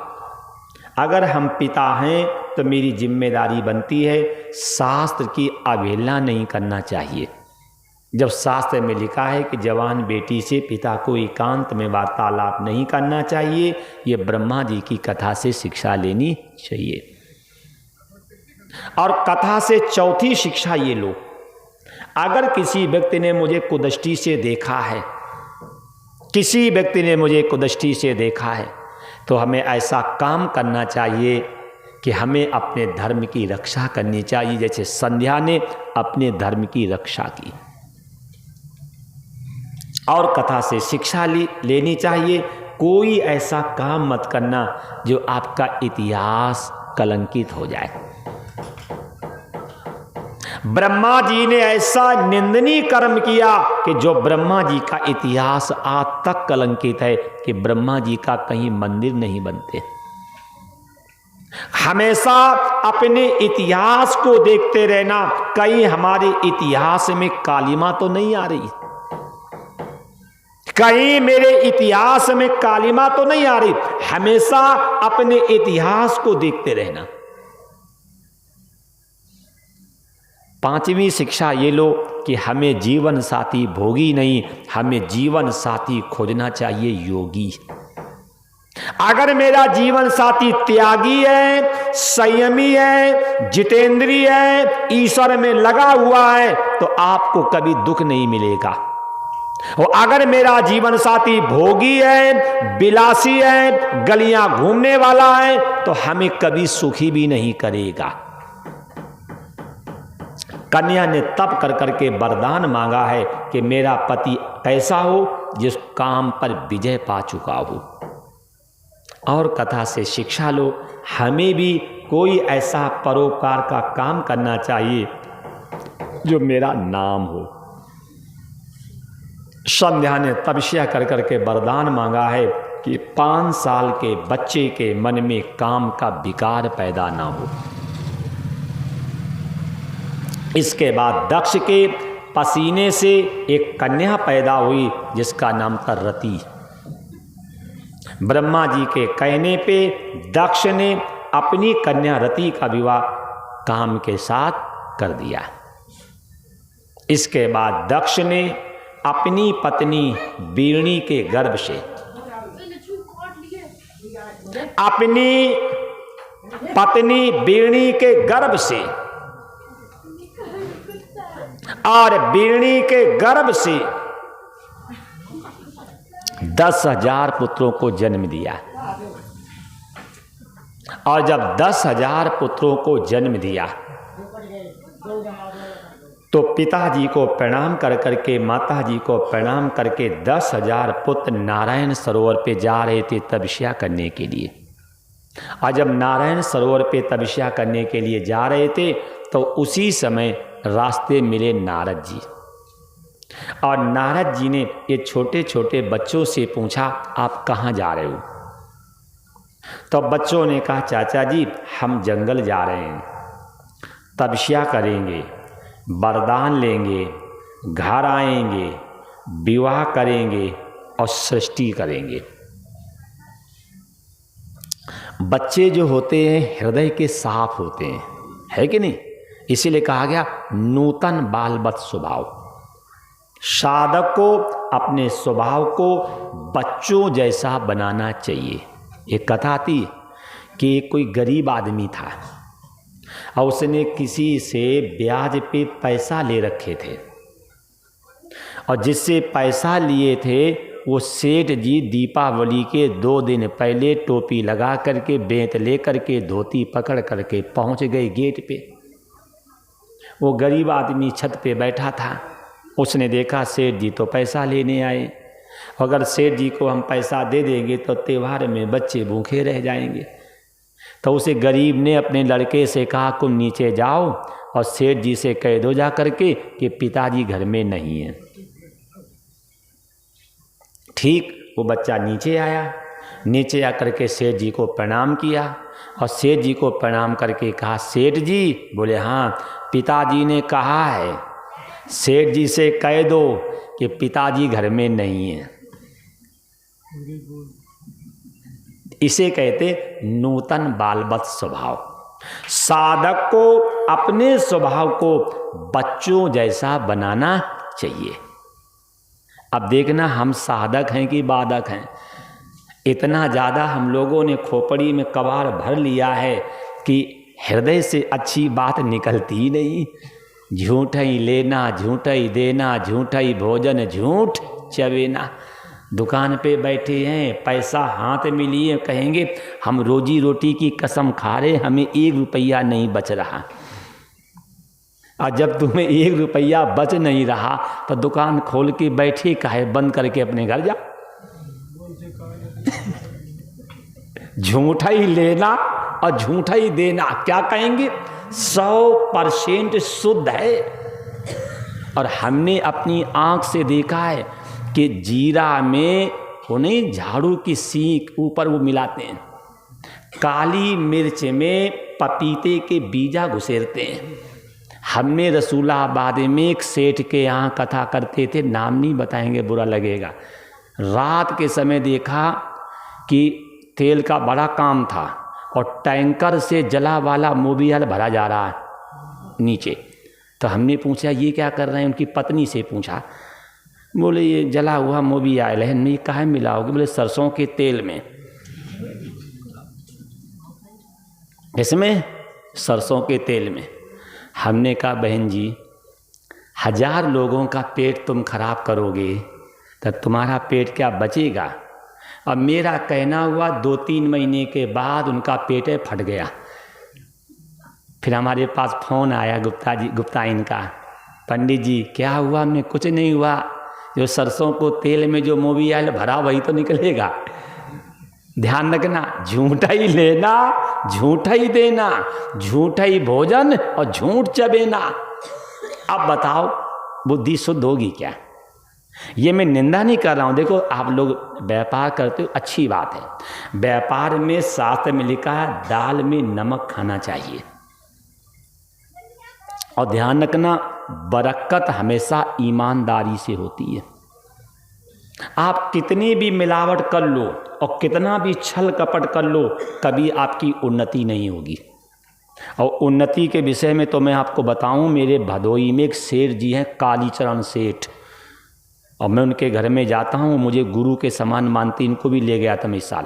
अगर हम पिता हैं तो मेरी जिम्मेदारी बनती है शास्त्र की अवहेलना नहीं करना चाहिए। जब शास्त्र में लिखा है कि जवान बेटी से पिता को एकांत में वार्तालाप नहीं करना चाहिए, ये ब्रह्मा जी की कथा से शिक्षा लेनी चाहिए। और कथा से चौथी शिक्षा ये लो, अगर किसी व्यक्ति ने मुझे कुदृष्टि से देखा है, किसी व्यक्ति ने मुझे कुदृष्टि से देखा है, तो हमें ऐसा काम करना चाहिए कि हमें अपने धर्म की रक्षा करनी चाहिए, जैसे संध्या ने अपने धर्म की रक्षा की। और कथा से शिक्षा लेनी चाहिए, कोई ऐसा काम मत करना जो आपका इतिहास कलंकित हो जाए। ब्रह्मा जी ने ऐसा निंदनीय कर्म किया कि जो ब्रह्मा जी का इतिहास आज तक कलंकित है कि ब्रह्मा जी का कहीं मंदिर नहीं बनते। हमेशा अपने इतिहास को देखते रहना, कहीं हमारे इतिहास में कालिमा तो नहीं आ रही, कहीं मेरे इतिहास में कालिमा तो नहीं आ रही। हमेशा अपने इतिहास को देखते रहना। पांचवी शिक्षा ये लो कि हमें जीवन साथी भोगी नहीं, हमें जीवन साथी खोजना चाहिए योगी। अगर मेरा जीवन साथी त्यागी है, संयमी है, जितेंद्रिय है, ईश्वर में लगा हुआ है, तो आपको कभी दुख नहीं मिलेगा। और अगर मेरा जीवन साथी भोगी है, विलासी है, गलियां घूमने वाला है, तो हमें कभी सुखी भी नहीं करेगा। कन्या ने तप कर करके वरदान मांगा है कि मेरा पति ऐसा हो जिस काम पर विजय पा चुका हो। और कथा से शिक्षा लो, हमें भी कोई ऐसा परोपकार का काम करना चाहिए जो मेरा नाम हो। संध्या ने तपस्या कर करके वरदान मांगा है कि 5 साल के बच्चे के मन में काम का विकार पैदा ना हो। इसके बाद दक्ष के पसीने से एक कन्या पैदा हुई जिसका नाम था रति। ब्रह्मा जी के कहने पे दक्ष ने अपनी कन्या रति का विवाह काम के साथ कर दिया। इसके बाद दक्ष ने अपनी पत्नी बीरणी के गर्भ से, अपनी पत्नी बीरणी के गर्भ से और बीरणी के गर्भ से 10,000 पुत्रों को जन्म दिया। और जब 10,000 पुत्रों को जन्म दिया तो पिताजी को प्रणाम कर करके, माताजी को प्रणाम करके 10,000 पुत्र नारायण सरोवर पे जा रहे थे तपस्या करने के लिए। और जब नारायण सरोवर पे तपस्या करने के लिए जा रहे थे तो उसी समय रास्ते मिले नारद जी। और नारद जी ने ये छोटे छोटे बच्चों से पूछा, आप कहाँ जा रहे हो? तो बच्चों ने कहा, चाचा जी हम जंगल जा रहे हैं, तपस्या करेंगे, वरदान लेंगे, घर आएंगे, विवाह करेंगे और सृष्टि करेंगे। बच्चे जो होते हैं हृदय के साफ होते हैं, है कि नहीं? इसीलिए कहा गया नूतन बालवत स्वभाव। साधक को अपने स्वभाव को बच्चों जैसा बनाना चाहिए। एक कथा थी कि कोई गरीब आदमी था और उसने किसी से ब्याज पे पैसा ले रखे थे, और जिससे पैसा लिए थे वो सेठ जी दीपावली के 2 दिन पहले टोपी लगा करके, बेंत ले करके, धोती पकड़ करके पहुंच गए गेट पे। वो गरीब आदमी छत पे बैठा था। उसने देखा सेठ जी तो पैसा लेने आए, अगर सेठ जी को हम पैसा दे देंगे तो त्योहार में बच्चे भूखे रह जाएंगे। तो उसे गरीब ने अपने लड़के से कहा, तुम नीचे जाओ और सेठ जी से कह दो जा करके कि पिताजी घर में नहीं है। ठीक वो बच्चा नीचे आया, नीचे आकर के सेठ जी को प्रणाम किया और सेठ जी को प्रणाम करके कहा, सेठ जी? बोले हाँ। पिताजी ने कहा है सेठ जी से कह दो कि पिताजी घर में नहीं है। इसे कहते नूतन बालवत स्वभाव। साधक को अपने स्वभाव को बच्चों जैसा बनाना चाहिए। अब देखना हम साधक हैं कि बाधक हैं। इतना ज़्यादा हम लोगों ने खोपड़ी में कबाड़ भर लिया है कि हृदय से अच्छी बात निकलती ही नहीं। झूठ ही लेना, झूठ ही देना, झूठ ही भोजन, झूठ चबेना। दुकान पे बैठे हैं, पैसा हाथ में लिए, कहेंगे हम रोजी रोटी की कसम खा रहे, हमें 1 रुपया नहीं बच रहा। और जब तुम्हें 1 रुपया बच नहीं रहा तो दुकान खोल के बैठे काहे, बंद करके अपने घर जा। झूठा ही लेना और झूठा ही देना, क्या कहेंगे 100% शुद्ध है। और हमने अपनी आंख से देखा है कि जीरा में उन्हें झाड़ू की सीख ऊपर वो मिलाते हैं, काली मिर्च में पपीते के बीजा घुसेरते हैं। हमने रसूलाबाद में एक सेठ के यहाँ कथा करते थे, नाम नहीं बताएंगे बुरा लगेगा। रात के समय देखा कि तेल का बड़ा काम था और टैंकर से जला वाला मोबियल भरा जा रहा है नीचे। तो हमने पूछा ये क्या कर रहे हैं, उनकी पत्नी से पूछा। बोले ये जला हुआ मोबियल है। नहीं, काहे मिलाओगे? बोले सरसों के तेल में। इसमें सरसों के तेल में। हमने कहा बहन जी 1000 लोगों का पेट तुम खराब करोगे तो तुम्हारा पेट क्या बचेगा? अब मेरा कहना हुआ 2-3 महीने के बाद उनका पेट फट गया। फिर हमारे पास फ़ोन आया गुप्ता इनका, पंडित जी क्या हुआ? हमने कुछ नहीं हुआ, जो सरसों को तेल में जो मोबियल भरा वही तो निकलेगा। ध्यान रखना, झूठा ही लेना, झूठा ही देना, झूठा ही भोजन और झूठ चबेना। अब बताओ बुद्धि शुद्ध होगी क्या? ये मैं निंदा नहीं कर रहा हूँ। देखो आप लोग व्यापार करते हो, अच्छी बात है। व्यापार में शास्त्र में लिखा है दाल में नमक खाना चाहिए। और ध्यान रखना बरकत हमेशा ईमानदारी से होती है। आप कितनी भी मिलावट कर लो और कितना भी छल कपट कर लो, कभी आपकी उन्नति नहीं होगी। और उन्नति के विषय में तो मैं आपको बताऊं, मेरे भदोई में एक सेठ जी हैं कालीचरण सेठ, और मैं उनके घर में जाता हूँ, मुझे गुरु के समान मानती। इनको भी ले गया था मैं इस साल।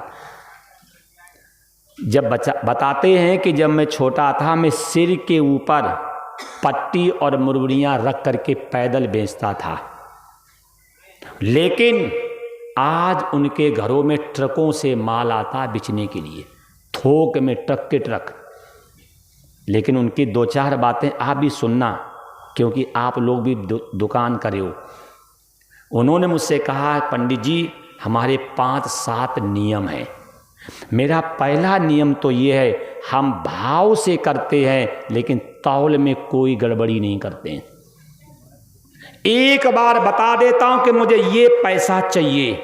जब बताते हैं कि जब मैं छोटा था, मैं सिर के ऊपर पट्टी और मुरमुरियाँ रख करके पैदल बेचता था। लेकिन आज उनके घरों में ट्रकों से माल आता बिचने के लिए, थोक में ट्रक के ट्रक। लेकिन उनकी दो चार बातें आप भी सुनना, क्योंकि आप लोग भी दुकान करे हो। उन्होंने मुझसे कहा, पंडित जी हमारे 5-7 नियम हैं। मेरा पहला नियम तो ये है, हम भाव से करते हैं लेकिन तौल में कोई गड़बड़ी नहीं करते हैं। एक बार बता देता हूं कि मुझे ये पैसा चाहिए,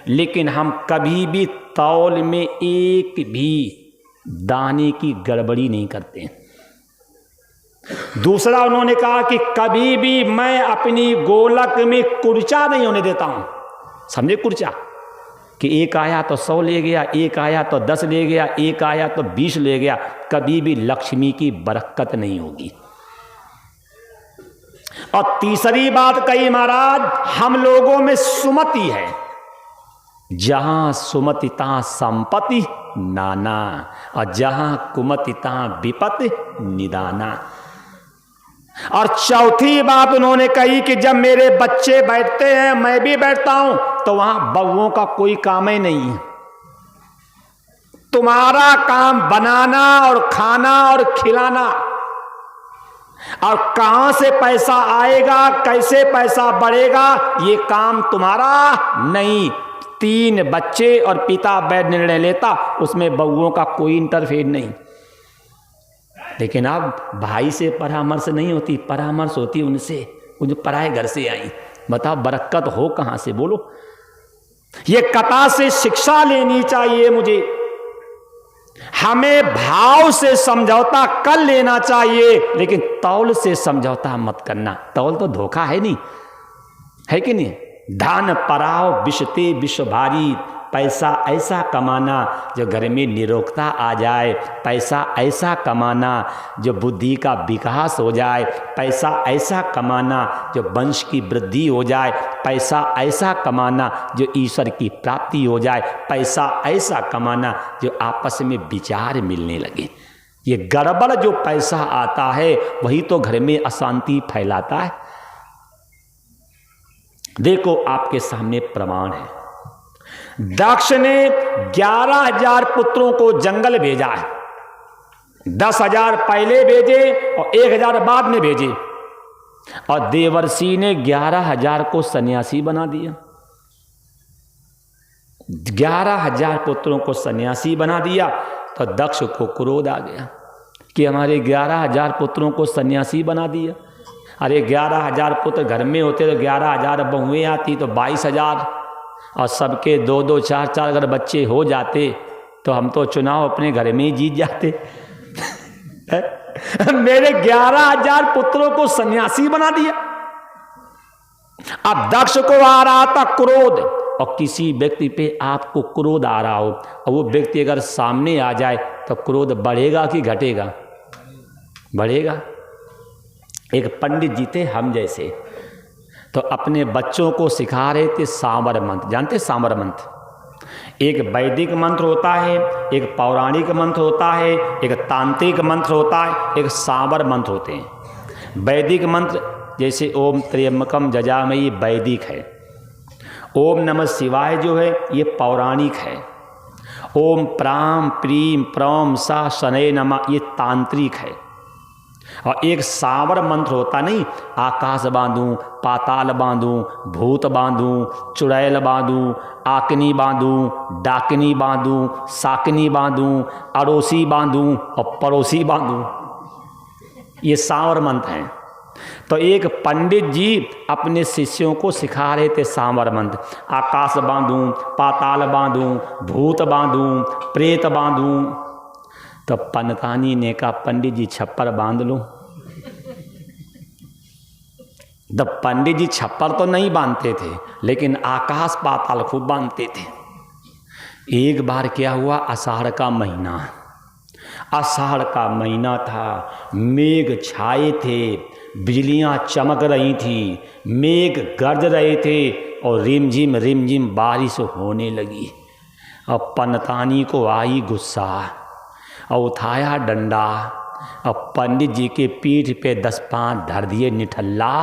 लेकिन हम कभी भी तौल में एक भी दाने की गड़बड़ी नहीं करते हैं। दूसरा उन्होंने कहा कि कभी भी मैं अपनी गोलक में कुर्चा नहीं होने देता हूं। समझे कुर्चा? कि एक आया तो 100 ले गया, एक आया तो 10 ले गया, एक आया तो 20 ले गया। कभी भी लक्ष्मी की बरकत नहीं होगी। और तीसरी बात कही महाराज, हम लोगों में सुमति है। जहां सुमति तहां संपत्ति नाना, और जहां कुमति तहां विपत्ति निदाना। और चौथी बात उन्होंने कही कि जब मेरे बच्चे बैठते हैं, मैं भी बैठता हूं, तो वहां बउओं का कोई काम ही नहीं है। तुम्हारा काम बनाना और खाना और खिलाना। और कहां से पैसा आएगा, कैसे पैसा बढ़ेगा, ये काम तुम्हारा नहीं। 3 बच्चे और पिता बैठ निर्णय लेता, उसमें बउओं का कोई इंटरफेयर नहीं। लेकिन अब भाई से परामर्श नहीं होती, परामर्श होती उनसे, वो जो पराए घर से आई। बताओ बरकत हो कहां से? बोलो। ये कथा से शिक्षा लेनी चाहिए मुझे। हमें भाव से समझौता कर लेना चाहिए, लेकिन तौल से समझौता मत करना। तौल तो धोखा है नहीं, है कि नहीं? धान पराव विषते विश्व भारी। पैसा ऐसा कमाना जो घर में निरोगता आ जाए, पैसा ऐसा कमाना जो बुद्धि का विकास हो जाए, पैसा ऐसा कमाना जो वंश की वृद्धि हो जाए, पैसा ऐसा कमाना जो ईश्वर की प्राप्ति हो जाए, पैसा ऐसा कमाना जो आपस में विचार मिलने लगे। ये गड़बड़ जो पैसा आता है वही तो घर में अशांति फैलाता है। देखो आपके सामने प्रमाण है। दक्ष ने 11,000 पुत्रों को जंगल भेजा है। 10,000 पहले भेजे और 1,000 बाद में भेजे। और देवर्षि ने 11,000 को सन्यासी बना दिया। 11,000 पुत्रों को सन्यासी बना दिया तो दक्ष को क्रोध आ गया कि हमारे 11,000 पुत्रों को सन्यासी बना दिया। अरे 11,000 पुत्र घर में होते तो 11,000 बहुएं आती तो 22,000, और सबके 2-2, 4-4 अगर बच्चे हो जाते तो हम तो चुनाव अपने घर में ही जीत जाते। मेरे 11,000 पुत्रों को सन्यासी बना दिया। अब दक्ष को आ रहा था क्रोध, और किसी व्यक्ति पे आपको क्रोध आ रहा हो और वो व्यक्ति अगर सामने आ जाए तो क्रोध बढ़ेगा कि घटेगा? बढ़ेगा। एक पंडित जी थे हम जैसे, तो अपने बच्चों को सिखा रहे थे सांवर मंत्र। जानते सांवर मंत्र? एक वैदिक मंत्र होता है, एक पौराणिक मंत्र होता है, एक तांत्रिक मंत्र होता है, एक सांवर मंत्र होते हैं। वैदिक मंत्र जैसे ओम त्र्यंबकम जजामयी वैदिक है। ओम नमः शिवाय जो है ये पौराणिक है। ओम प्राम प्रीम प्रम सा शनय नमः ये तांत्रिक है। और एक सांवर मंत्र होता नहीं, आकाश बांधूं, पाताल बांधूं, भूत बांधूं, चुड़ैल बांधूं, आकनी बांधूं, डाकनी बांधूं, साकनी बांधूं, अड़ोसी बांधूं और पड़ोसी बांधूं, ये सांवर मंत्र हैं। तो एक पंडित जी अपने शिष्यों को सिखा रहे थे सांवर मंत्र। आकाश बांधूं, पाताल बांधूं, भूत बांधूं, प्रेत बांधूं। तो पनतानी ने कहा पंडित जी छप्पर बांध लो। तो पंडित जी छप्पर तो नहीं बांधते थे, लेकिन आकाश पाताल खूब बांधते थे। एक बार क्या हुआ, आषाढ़ का महीना, आषाढ़ का महीना था, मेघ छाए थे, बिजलियां चमक रही थी, मेघ गरज रहे थे और रिमझिम बारिश होने लगी। और पनतानी को आई गुस्सा और उठाया डंडा और पंडित जी के पीठ पे 10-5 धर दिए निठल्ला,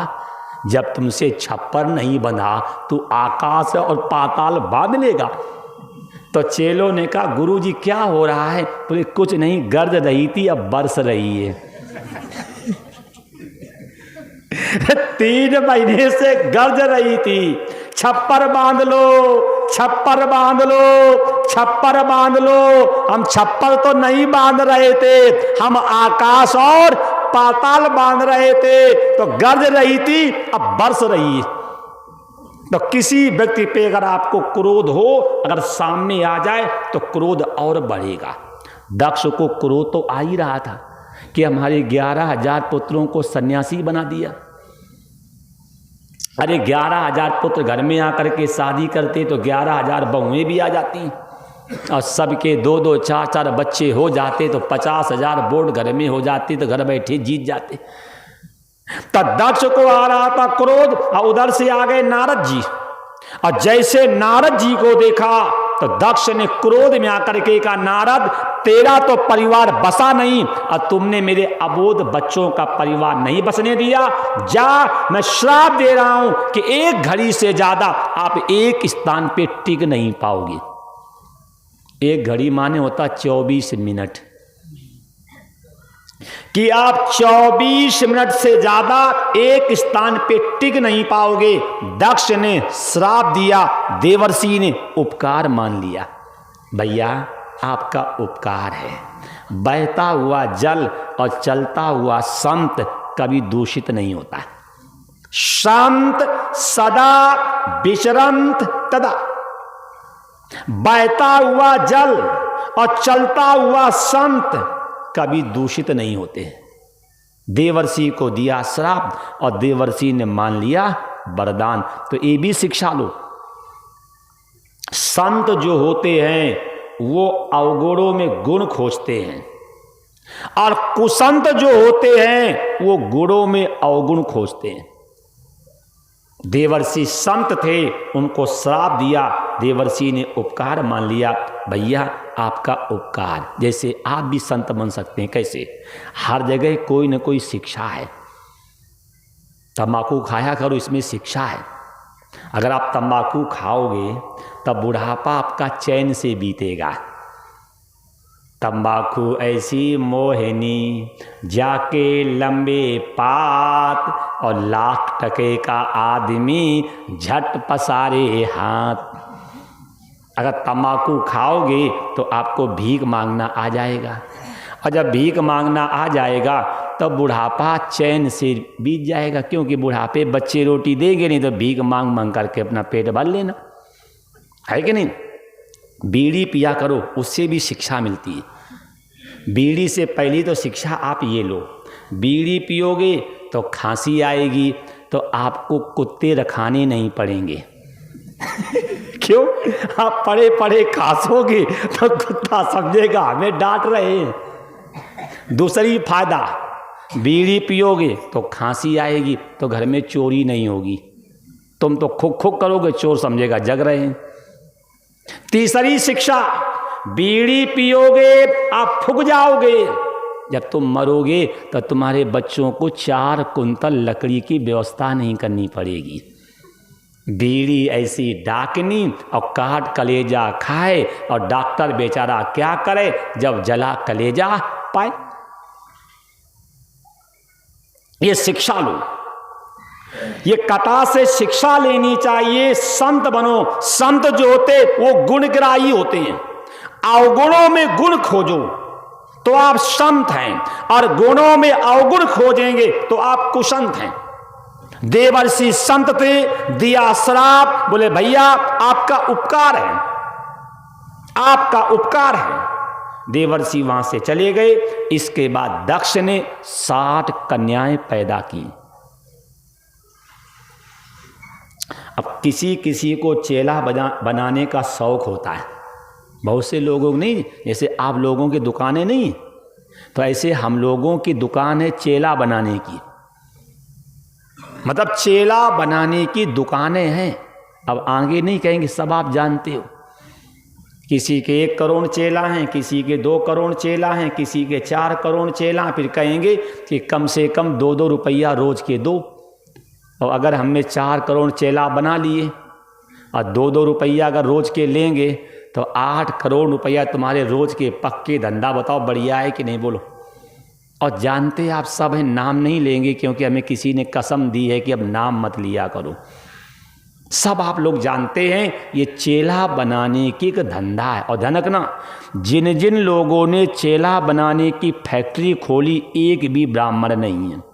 जब तुमसे छप्पर नहीं बंधा तो आकाश और पाताल बांध लेगा। तो चेलों ने कहा गुरुजी क्या हो रहा है? बोले कुछ नहीं, गर्ज रही थी अब बरस रही है। 3 महीने से गर्ज रही थी, छप्पर बांध लो, छप्पर बांध लो, छप्पर बांध लो। हम छप्पर तो नहीं बांध रहे थे, हम आकाश और पाताल बांध रहे थे। तो गर्ज रही थी अब बरस रही है। तो किसी व्यक्ति पे अगर आपको क्रोध हो, अगर सामने आ जाए तो क्रोध और बढ़ेगा। दक्ष को क्रोध तो आ ही रहा था कि हमारे 11,000 पुत्रों को सन्यासी बना दिया। अरे 11,000 पुत्र घर में आकर के शादी करते तो 11,000 बहुएं भी आ जाती, और सबके 2-2, 4-4 बच्चे हो जाते तो 50,000 बोर्ड घर में हो जाती, तो घर बैठे जीत जाते। तब दक्ष को आ रहा था क्रोध, और उधर से आ गए नारद जी, और जैसे नारद जी को देखा तो दक्ष ने क्रोध में आकर के कहा नारद तेरा तो परिवार बसा नहीं, और तुमने मेरे अबोध बच्चों का परिवार नहीं बसने दिया। जा, मैं श्राप दे रहा हूं कि 1 घड़ी से ज्यादा आप एक स्थान पे टिक नहीं पाओगे। 1 घड़ी माने होता 24 मिनट, कि आप 24 मिनट से ज्यादा एक स्थान पे टिक नहीं पाओगे। दक्ष ने श्राप दिया, देवर्षि ने उपकार मान लिया। भैया आपका उपकार है। बहता हुआ जल और चलता हुआ संत कभी दूषित नहीं होता। संत सदा विचरंत तदा। बहता हुआ जल और चलता हुआ संत कभी दूषित नहीं होते। देवर्षि को दिया श्राप और देवर्षि ने मान लिया वरदान। तो ये भी शिक्षा लो, संत जो होते हैं वो अवगुणों में गुण खोजते हैं, और कुसंत जो होते हैं वो गुणों में अवगुण खोजते हैं। देवर्षि संत थे, उनको श्राप दिया, देवर्षि ने उपकार मान लिया। भैया आपका उपकार, जैसे आप भी संत बन सकते हैं। कैसे? हर जगह कोई न कोई शिक्षा है। तंबाकू खाया करो, इसमें शिक्षा है। अगर आप तंबाकू खाओगे तब बुढ़ापा आपका चैन से बीतेगा। तंबाकू ऐसी मोहिनी जाके लंबे पात, और लाख टके का आदमी झट पसारे हाथ। अगर तंबाकू खाओगे तो आपको भीख मांगना आ जाएगा, और जब भीख मांगना आ जाएगा तब बुढ़ापा चैन से बीत जाएगा, क्योंकि बुढ़ापे बच्चे रोटी देंगे नहीं तो भीख मांग मांग करके अपना पेट भर लेना है कि नहीं। बीड़ी पिया करो, उससे भी शिक्षा मिलती है। बीड़ी से पहली तो शिक्षा आप ये लो, बीड़ी पियोगे तो खांसी आएगी तो आपको कुत्ते रखाने नहीं पड़ेंगे। क्यों? आप पड़े पड़े खांसोगे तो कुत्ता समझेगा हमें डांट रहे हैं। दूसरी फायदा, बीड़ी पियोगे तो खांसी आएगी तो घर में चोरी नहीं होगी। तुम तो खुक खुक करोगे, चोर समझेगा जग रहे हैं। तीसरी शिक्षा, बीड़ी पियोगे आप फूक जाओगे। जब तुम मरोगे तो तुम्हारे बच्चों को 4 कुंतल लकड़ी की व्यवस्था नहीं करनी पड़ेगी। बीड़ी ऐसी डाकनी, और काट कलेजा खाए, और डॉक्टर बेचारा क्या करे जब जला कलेजा पाए। ये शिक्षा लो, ये कथा से शिक्षा लेनी चाहिए। संत बनो। संत जो होते वो गुणग्राही होते हैं। अवगुणों में गुण खोजो तो आप संत हैं, और गुणों में अवगुण खोजेंगे तो आप कुसंत हैं। देवर्षि संत थे, दिया श्राप, बोले भैया आपका उपकार है, आपका उपकार है। देवर्षि वहां से चले गए। इसके बाद दक्ष ने 60 कन्याएं पैदा की। अब किसी किसी को चेला बनाने का शौक होता है। बहुत से लोगों को नहीं, जैसे आप लोगों की दुकानें नहीं, तो ऐसे हम लोगों की दुकान है चेला बनाने की। मतलब चेला बनाने की दुकानें हैं। अब आगे नहीं कहेंगे, सब आप जानते हो। किसी के 1 करोड़ चेला हैं, किसी के 2 करोड़ चेला हैं, किसी के 4 करोड़ चेला। फिर कहेंगे कि कम से कम 2-2 रुपया रोज के दो। और अगर हमने 4 करोड़ चेला बना लिए और 2-2 रुपया अगर रोज के लेंगे तो 8 करोड़ रुपया तुम्हारे रोज के पक्के धंधा। बताओ बढ़िया है कि नहीं, बोलो। और जानते आप सब हैं, नाम नहीं लेंगे क्योंकि हमें किसी ने कसम दी है कि अब नाम मत लिया करो। सब आप लोग जानते हैं ये चेला बनाने की एक धंधा है। और धनक ना, जिन जिन लोगों ने चेला बनाने की फैक्ट्री खोली एक भी ब्राह्मण नहीं है।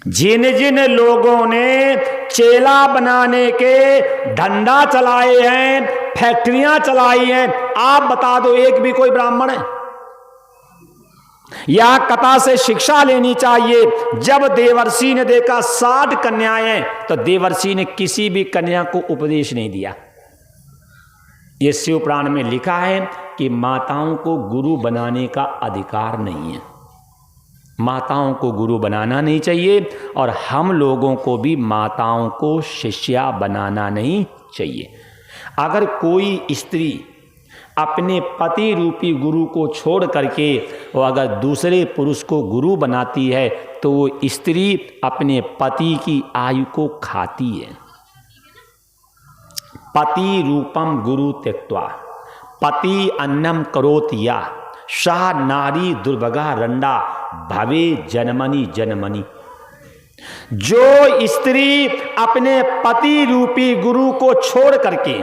जिन जिन लोगों ने चेला बनाने के धंधा चलाए हैं, फैक्ट्रियां चलाई हैं, आप बता दो एक भी कोई ब्राह्मण है? या कथा से शिक्षा लेनी चाहिए। जब देवर्षि ने देखा 60 कन्याएं, तो देवर्षि ने किसी भी कन्या को उपदेश नहीं दिया। ये शिव पुराण में लिखा है कि माताओं को गुरु बनाने का अधिकार नहीं है। माताओं को गुरु बनाना नहीं चाहिए और हम लोगों को भी माताओं को शिष्या बनाना नहीं चाहिए। अगर कोई स्त्री अपने पति रूपी गुरु को छोड़ करके वो अगर दूसरे पुरुष को गुरु बनाती है तो वो स्त्री अपने पति की आयु को खाती है। पति रूपम गुरु त्यक्त्वा पति अन्नम करोति या सा नारी दुर्भगा रंडा भवे जनमनी जनमनी। जो स्त्री अपने पति रूपी गुरु को छोड़ करके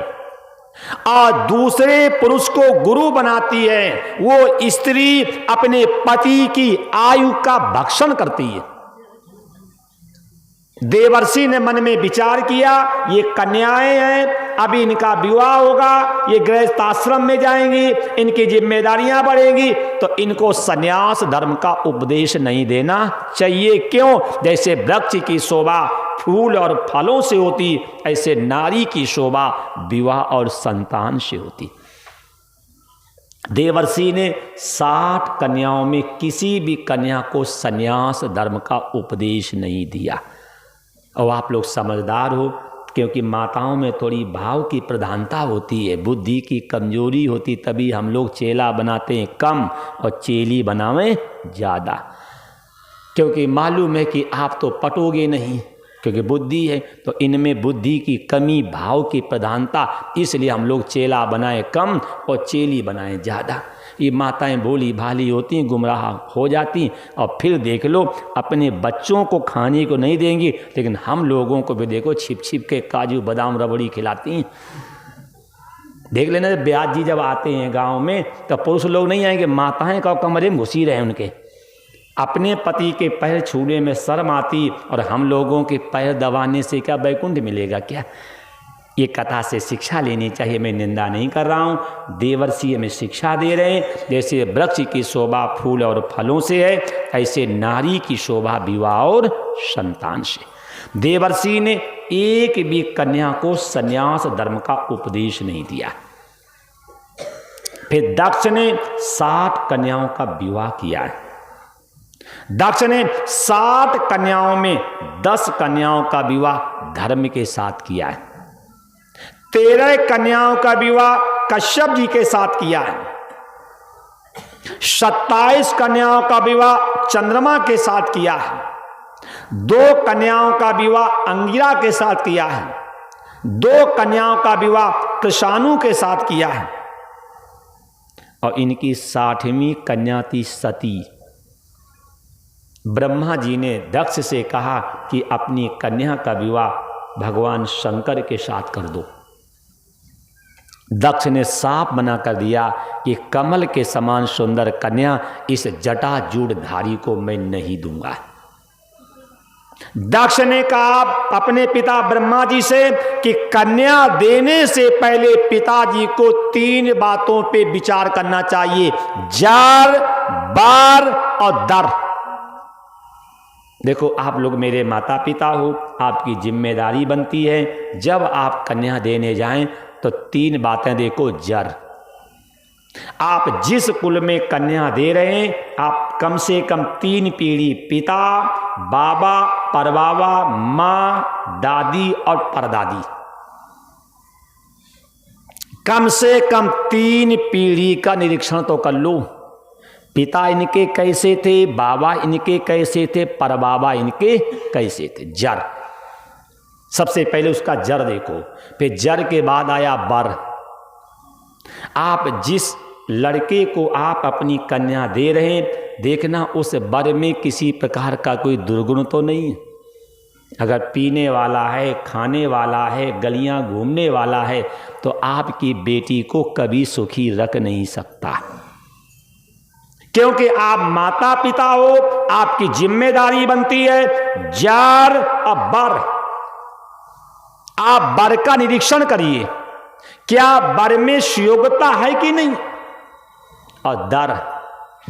और दूसरे पुरुष को गुरु बनाती है, वो स्त्री अपने पति की आयु का भक्षण करती है। देवर्षि ने मन में विचार किया, ये कन्याएं हैं, अभी इनका विवाह होगा, ये गृहस्थ आश्रम में जाएंगी, इनकी जिम्मेदारियां बढ़ेंगी, तो इनको संन्यास धर्म का उपदेश नहीं देना चाहिए। क्यों? जैसे वृक्ष की शोभा फूल और फलों से होती, ऐसे नारी की शोभा विवाह और संतान से होती। देवर्षि ने 60 कन्याओं में किसी भी कन्या को संन्यास धर्म का उपदेश नहीं दिया। और आप लोग समझदार हो, क्योंकि माताओं में थोड़ी भाव की प्रधानता होती है, बुद्धि की कमजोरी होती, तभी हम लोग चेला बनाते हैं कम और चेली बनावें ज़्यादा। क्योंकि मालूम है कि आप तो पटोगे नहीं, क्योंकि बुद्धि है, तो इनमें बुद्धि की कमी, भाव की प्रधानता, इसलिए हम लोग चेला बनाए कम और चेली बनाए ज़्यादा। ये माताएं भोली भाली होती हैं, गुमराह हो जाती, और फिर देख लो अपने बच्चों को खाने को नहीं देंगी, लेकिन हम लोगों को भी देखो छिप छिप के काजू बादाम रबड़ी खिलाती हैं। देख लेना, ब्याज जी जब आते हैं गांव में तो पुरुष लोग नहीं आएंगे, माताएं का कमरे में घुसी रहे उनके। अपने पति के पैर छूने में शर्म आती, और हम लोगों के पैर दबाने से क्या बैकुंठ मिलेगा क्या? ये कथा से शिक्षा लेनी चाहिए। मैं निंदा नहीं कर रहा हूँ, देवर्षि हमें शिक्षा दे रहे हैं। जैसे वृक्ष की शोभा फूल और फलों से है, ऐसे नारी की शोभा विवाह और संतान से। देवर्षि ने एक भी कन्या को संन्यास धर्म का उपदेश नहीं दिया। फिर दक्ष ने 60 कन्याओं का विवाह किया है। दक्ष ने 60 कन्याओं में 10 कन्याओं का विवाह धर्म के साथ किया है। 13 कन्याओं का विवाह कश्यप जी के साथ किया है। 27 कन्याओं का विवाह चंद्रमा के साथ किया है। 2 कन्याओं का विवाह अंगिरा के साथ किया है। 2 कन्याओं का विवाह कृषाणु के साथ किया है। और इनकी 60वीं कन्या थी सती। ब्रह्मा जी ने दक्ष से कहा कि अपनी कन्या का विवाह भगवान शंकर के साथ कर दो। दक्ष ने साफ मना कर दिया कि कमल के समान सुंदर कन्या इस जटाजूड़धारी को मैं नहीं दूंगा। दक्ष ने कहा अपने पिता ब्रह्मा जी से कि कन्या देने से पहले पिताजी को 3 बातों पे विचार करना चाहिए, जार, बार और दर। देखो, आप लोग मेरे माता पिता हो, आपकी जिम्मेदारी बनती है जब आप कन्या देने जाएं तो 3 बातें देखो। जर, आप जिस कुल में कन्या दे रहे हैं, आप कम से कम 3 पीढ़ी पिता, बाबा, परबाबा, माँ, दादी और परदादी, कम से कम 3 पीढ़ी का निरीक्षण तो कर लो। पिता इनके कैसे थे, बाबा इनके कैसे थे, परबाबा इनके कैसे थे। जर, सबसे पहले उसका जर देखो, फिर जर के बाद आया बर। आप जिस लड़के को आप अपनी कन्या दे रहे हैं, देखना उस बर में किसी प्रकार का कोई दुर्गुण तो नहीं। अगर पीने वाला है, खाने वाला है, गलियां घूमने वाला है, तो आपकी बेटी को कभी सुखी रख नहीं सकता, क्योंकि आप माता पिता हो, आपकी जिम्मेदारी बनती है जार और बर। आप बर का निरीक्षण करिए, क्या बर में सुयोग्यता है कि नहीं। और दर,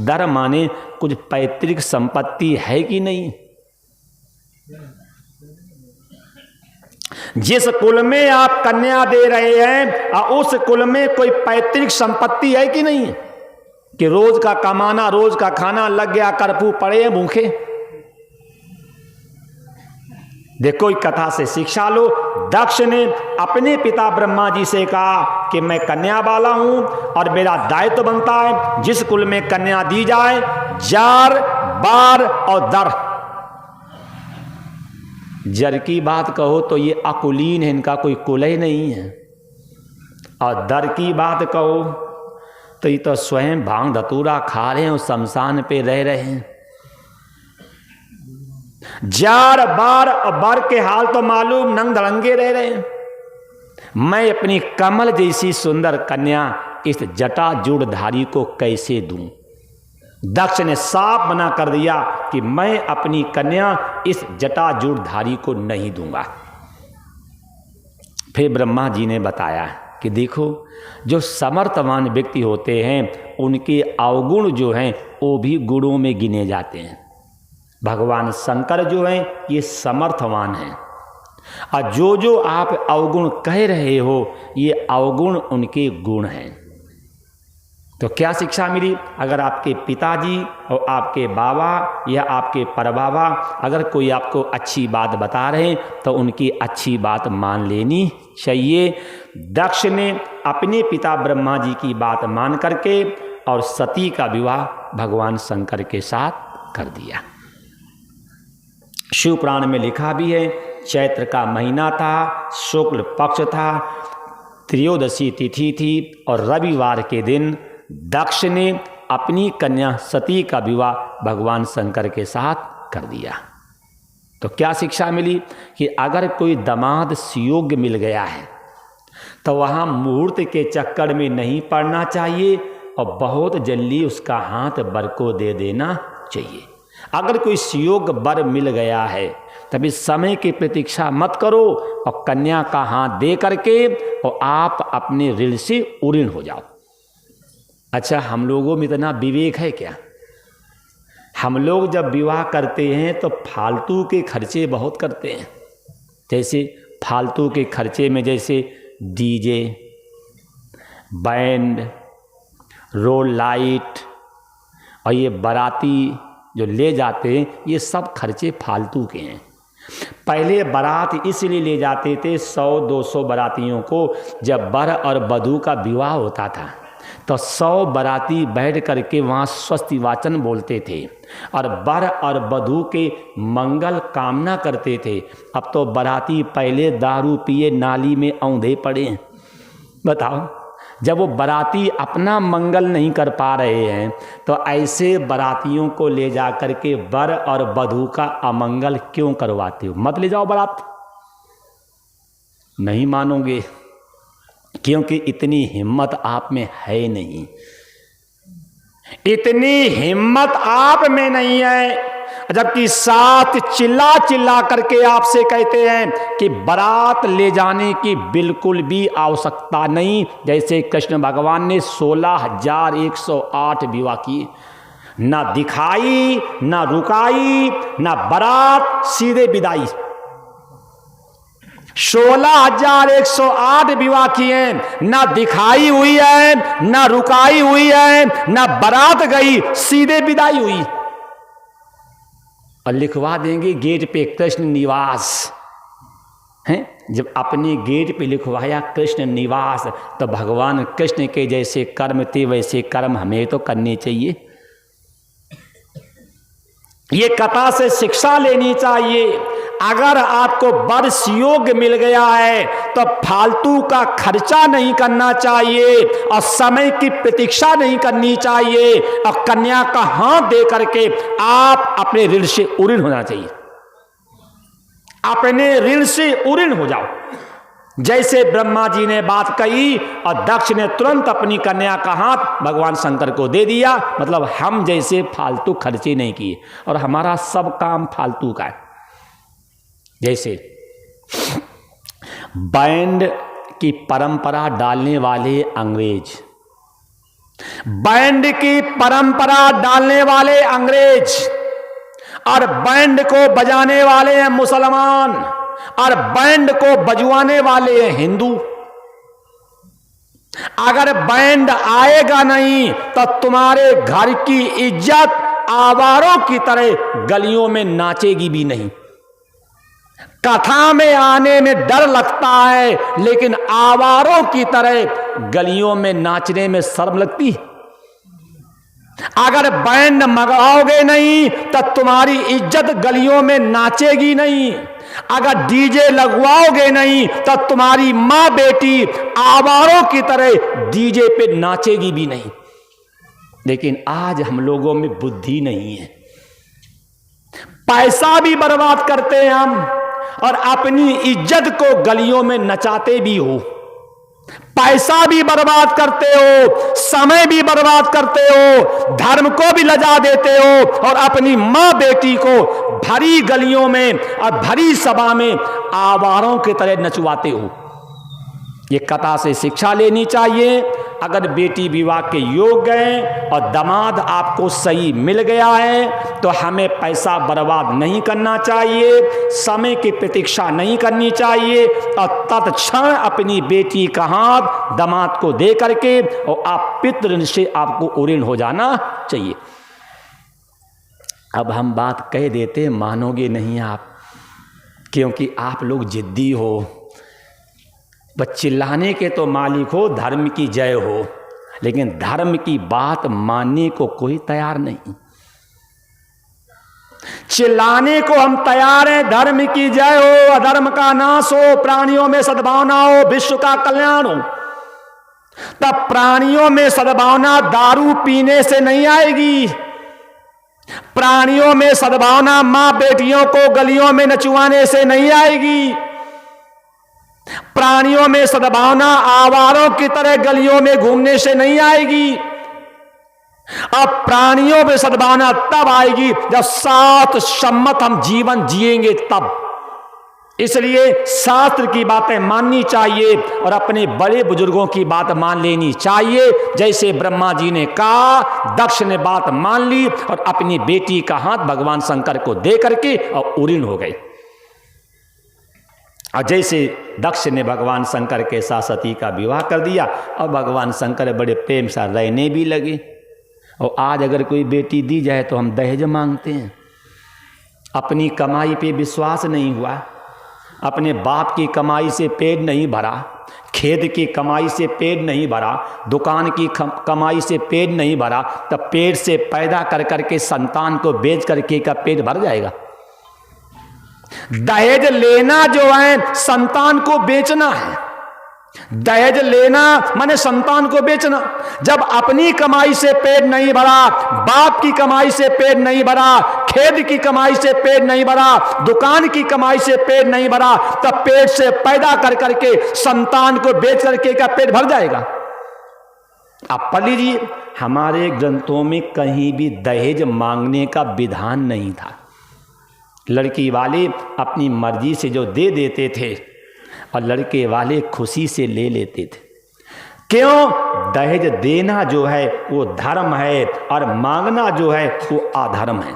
दर माने कुछ पैतृक संपत्ति है कि नहीं। जिस कुल में आप कन्या दे रहे हैं और उस कुल में कोई पैतृक संपत्ति है कि नहीं, कि रोज का कमाना, रोज का खाना लग गया, करपू पड़े हैं भूखे। देखो एक कथा से शिक्षा लो। दक्ष ने अपने पिता ब्रह्मा जी से कहा कि मैं कन्या वाला हूं और मेरा दायित्व बनता है जिस कुल में कन्या दी जाए, जार, बार और दर। जर की बात कहो तो ये अकुलीन है, इनका कोई कुल ही नहीं है। और दर की बात कहो तो ये तो स्वयं भांग धतूरा खा रहे हैं और शमशान पे रह रहे हैं। जार, बार और बर के हाल तो मालूम, नंग धड़ंगे रह रहे हैं। मैं अपनी कमल जैसी सुंदर कन्या इस जटाजूड़धारी को कैसे दूं। दक्ष ने साफ मना कर दिया कि मैं अपनी कन्या इस जटाजूड़धारी को नहीं दूंगा। फिर ब्रह्मा जी ने बताया कि देखो, जो समर्थवान व्यक्ति होते हैं उनके अवगुण जो हैं वो भी गुणों में गिने जाते हैं। भगवान शंकर जो हैं ये समर्थवान हैं, और जो जो आप अवगुण कह रहे हो ये अवगुण उनके गुण हैं। तो क्या शिक्षा मिली। अगर आपके पिताजी और आपके बाबा या आपके परबाबा अगर कोई आपको अच्छी बात बता रहे हैं तो उनकी अच्छी बात मान लेनी चाहिए। दक्ष ने अपने पिता ब्रह्मा जी की बात मान करके और सती का विवाह भगवान शंकर के साथ कर दिया। शिव पुराण में लिखा भी है, चैत्र का महीना था, शुक्ल पक्ष था, त्रयोदशी तिथि थी और रविवार के दिन दक्ष ने अपनी कन्या सती का विवाह भगवान शंकर के साथ कर दिया। तो क्या शिक्षा मिली कि अगर कोई दामाद सुयोग्य मिल गया है तो वहाँ मुहूर्त के चक्कर में नहीं पड़ना चाहिए और बहुत जल्दी उसका हाथ बर को दे देना चाहिए। अगर कोई सुयोग्य बर मिल गया है तभी समय की प्रतीक्षा मत करो और कन्या का हाथ दे करके और आप अपने ऋण से उऋण हो जाओ। अच्छा, हम लोगों में इतना विवेक है क्या। हम लोग जब विवाह करते हैं तो फालतू के खर्चे बहुत करते हैं। जैसे फालतू के खर्चे में जैसे डीजे, बैंड, रोड लाइट और ये बाराती जो ले जाते हैं, ये सब खर्चे फालतू के हैं। पहले बारात इसलिए ले जाते थे 100-200 बारातियों को, जब वर और वधू का विवाह होता था तो 100 बाराती बैठ करके वहाँ स्वस्ति वाचन बोलते थे और वर और वधू के मंगल कामना करते थे। अब तो बाराती पहले दारू पिए नाली में औंधे पड़े। बताओ, जब वो बाराती अपना मंगल नहीं कर पा रहे हैं तो ऐसे बारातियों को ले जा करके वर और वधू का अमंगल क्यों करवाते हो। मत ले जाओ बारात। नहीं मानोगे क्योंकि इतनी हिम्मत आप में है नहीं, इतनी हिम्मत आप में नहीं है। जबकि साथ चिल्ला चिल्ला करके आपसे कहते हैं कि बारात ले जाने की बिल्कुल भी आवश्यकता नहीं। जैसे कृष्ण भगवान ने 16,108 विवाह किए, ना दिखाई, ना रुकाई, ना बारात, सीधे विदाई। 16,108 विवाह किए, ना दिखाई हुई है, ना रुकाई हुई है, ना बारात गई, सीधे विदाई हुई। और लिखवा देंगे गेट पे कृष्ण निवास। हैं। जब अपने गेट पे लिखवाया कृष्ण निवास, तो भगवान कृष्ण के जैसे कर्म थे वैसे कर्म हमें तो करने चाहिए। ये कथा से शिक्षा लेनी चाहिए। अगर आपको वर्ष योग मिल गया है तो फालतू का खर्चा नहीं करना चाहिए और समय की प्रतीक्षा नहीं करनी चाहिए और कन्या का हाथ दे करके आप अपने ऋण से उऋण होना चाहिए। अपने ऋण से उऋण हो जाओ। जैसे ब्रह्मा जी ने बात कही और दक्ष ने तुरंत अपनी कन्या का हाथ भगवान शंकर को दे दिया, मतलब हम जैसे फालतू खर्चे नहीं किए और हमारा सब काम फालतू का है। जैसे बैंड की परंपरा डालने वाले अंग्रेज, बैंड की परंपरा डालने वाले अंग्रेज और बैंड को बजाने वाले हैं मुसलमान और बैंड को बजवाने वाले हैं हिंदू। अगर बैंड आएगा नहीं तो तुम्हारे घर की इज्जत आवारों की तरह गलियों में नाचेगी भी नहीं। कथा में आने में डर लगता है लेकिन आवारों की तरह गलियों में नाचने में शर्म लगती है। अगर बैंड मंगाओगे नहीं तो तुम्हारी इज्जत गलियों में नाचेगी नहीं। अगर डीजे लगवाओगे नहीं तो तुम्हारी मां बेटी आवारों की तरह डीजे पे नाचेगी भी नहीं। लेकिन आज हम लोगों में बुद्धि नहीं है, पैसा भी बर्बाद करते हैं हम और अपनी इज्जत को गलियों में नचाते भी हो। पैसा भी बर्बाद करते हो, समय भी बर्बाद करते हो, धर्म को भी लजा देते हो और अपनी मां बेटी को भरी गलियों में और भरी सभा में आवारों की तरह नचवाते हो। ये कथा से शिक्षा लेनी चाहिए। अगर बेटी विवाह के योग्य है और दामाद आपको सही मिल गया है तो हमें पैसा बर्बाद नहीं करना चाहिए, समय की प्रतीक्षा नहीं करनी चाहिए और तत्क्षण अपनी बेटी का हाथ दामाद को दे करके और आप पितृ से आपको उऋण हो जाना चाहिए। अब हम बात कह देते, मानोगे नहीं आप, क्योंकि आप लोग जिद्दी हो। बस चिल्लाने के तो मालिक हो, धर्म की जय हो, लेकिन धर्म की बात मानने को कोई तैयार नहीं। चिल्लाने को हम तैयार हैं, धर्म की जय हो, अधर्म का नाश हो, प्राणियों में सद्भावना हो, विश्व का कल्याण हो। तब प्राणियों में सद्भावना दारू पीने से नहीं आएगी। प्राणियों में सद्भावना मां बेटियों को गलियों में नचवाने से नहीं आएगी। प्राणियों में सद्भावना आवारों की तरह गलियों में घूमने से नहीं आएगी। अब प्राणियों में सद्भावना तब आएगी जब सात सम्मत हम जीवन जिएंगे तब। इसलिए शास्त्र की बातें माननी चाहिए और अपने बड़े बुजुर्गों की बात मान लेनी चाहिए। जैसे ब्रह्मा जी ने कहा, दक्ष ने बात मान ली और अपनी बेटी का हाथ भगवान शंकर को दे करके और उऋण हो गए। और जैसे दक्ष ने भगवान शंकर के साथ सती का विवाह कर दिया और भगवान शंकर बड़े प्रेम से रहने भी लगे। और आज अगर कोई बेटी दी जाए तो हम दहेज मांगते हैं। अपनी कमाई पे विश्वास नहीं हुआ, अपने बाप की कमाई से पेट नहीं भरा, खेत की कमाई से पेट नहीं भरा, दुकान की कमाई से पेट नहीं भरा, तब पेट से पैदा कर करके संतान को बेच करके का पेट भर जाएगा। दहेज लेना जो है संतान को बेचना है। दहेज लेना माने संतान को बेचना। जब अपनी कमाई से पेट नहीं भरा, बाप की कमाई से पेट नहीं भरा, खेत की कमाई से पेट नहीं भरा, दुकान की कमाई से पेट नहीं भरा, तब पेट से पैदा कर करके संतान को बेच करके का पेट भर जाएगा। आप पढ़ लीजिए, हमारे ग्रंथों में कहीं भी दहेज मांगने का विधान नहीं था। लड़की वाले अपनी मर्जी से जो दे देते थे और लड़के वाले खुशी से ले लेते थे। क्यों? दहेज देना जो है वो धर्म है और मांगना जो है वो अधर्म है।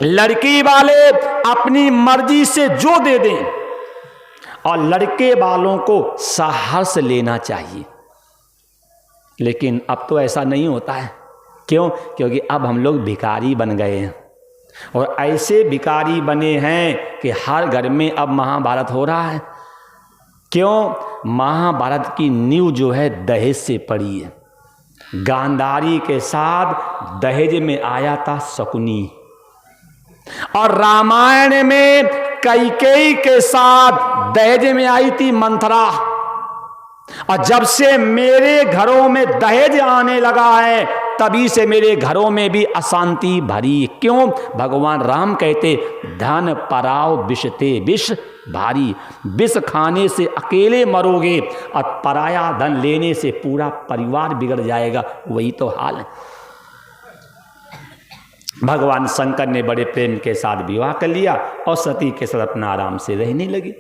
लड़की वाले अपनी मर्जी से जो दे दें और लड़के वालों को साहस लेना चाहिए। लेकिन अब तो ऐसा नहीं होता है। क्यों? क्योंकि अब हम लोग भिखारी बन गए हैं। और ऐसे भिखारी बने हैं कि हर घर में अब महाभारत हो रहा है। क्यों? महाभारत की नींव जो है दहेज से पड़ी है। गांधारी के साथ दहेज में आया था शकुनी, और रामायण में कैकेयी के साथ दहेज में आई थी मंथरा। और जब से मेरे घरों में दहेज आने लगा है, तभी से मेरे घरों में भी अशांति भरी। क्यों? भगवान राम कहते धन पराव विषते विष भारी। विष खाने से अकेले मरोगे और पराया धन लेने से पूरा परिवार बिगड़ जाएगा। वही तो हाल है। भगवान शंकर ने बड़े प्रेम के साथ विवाह कर लिया और सती के साथ अपना आराम से रहने लगी।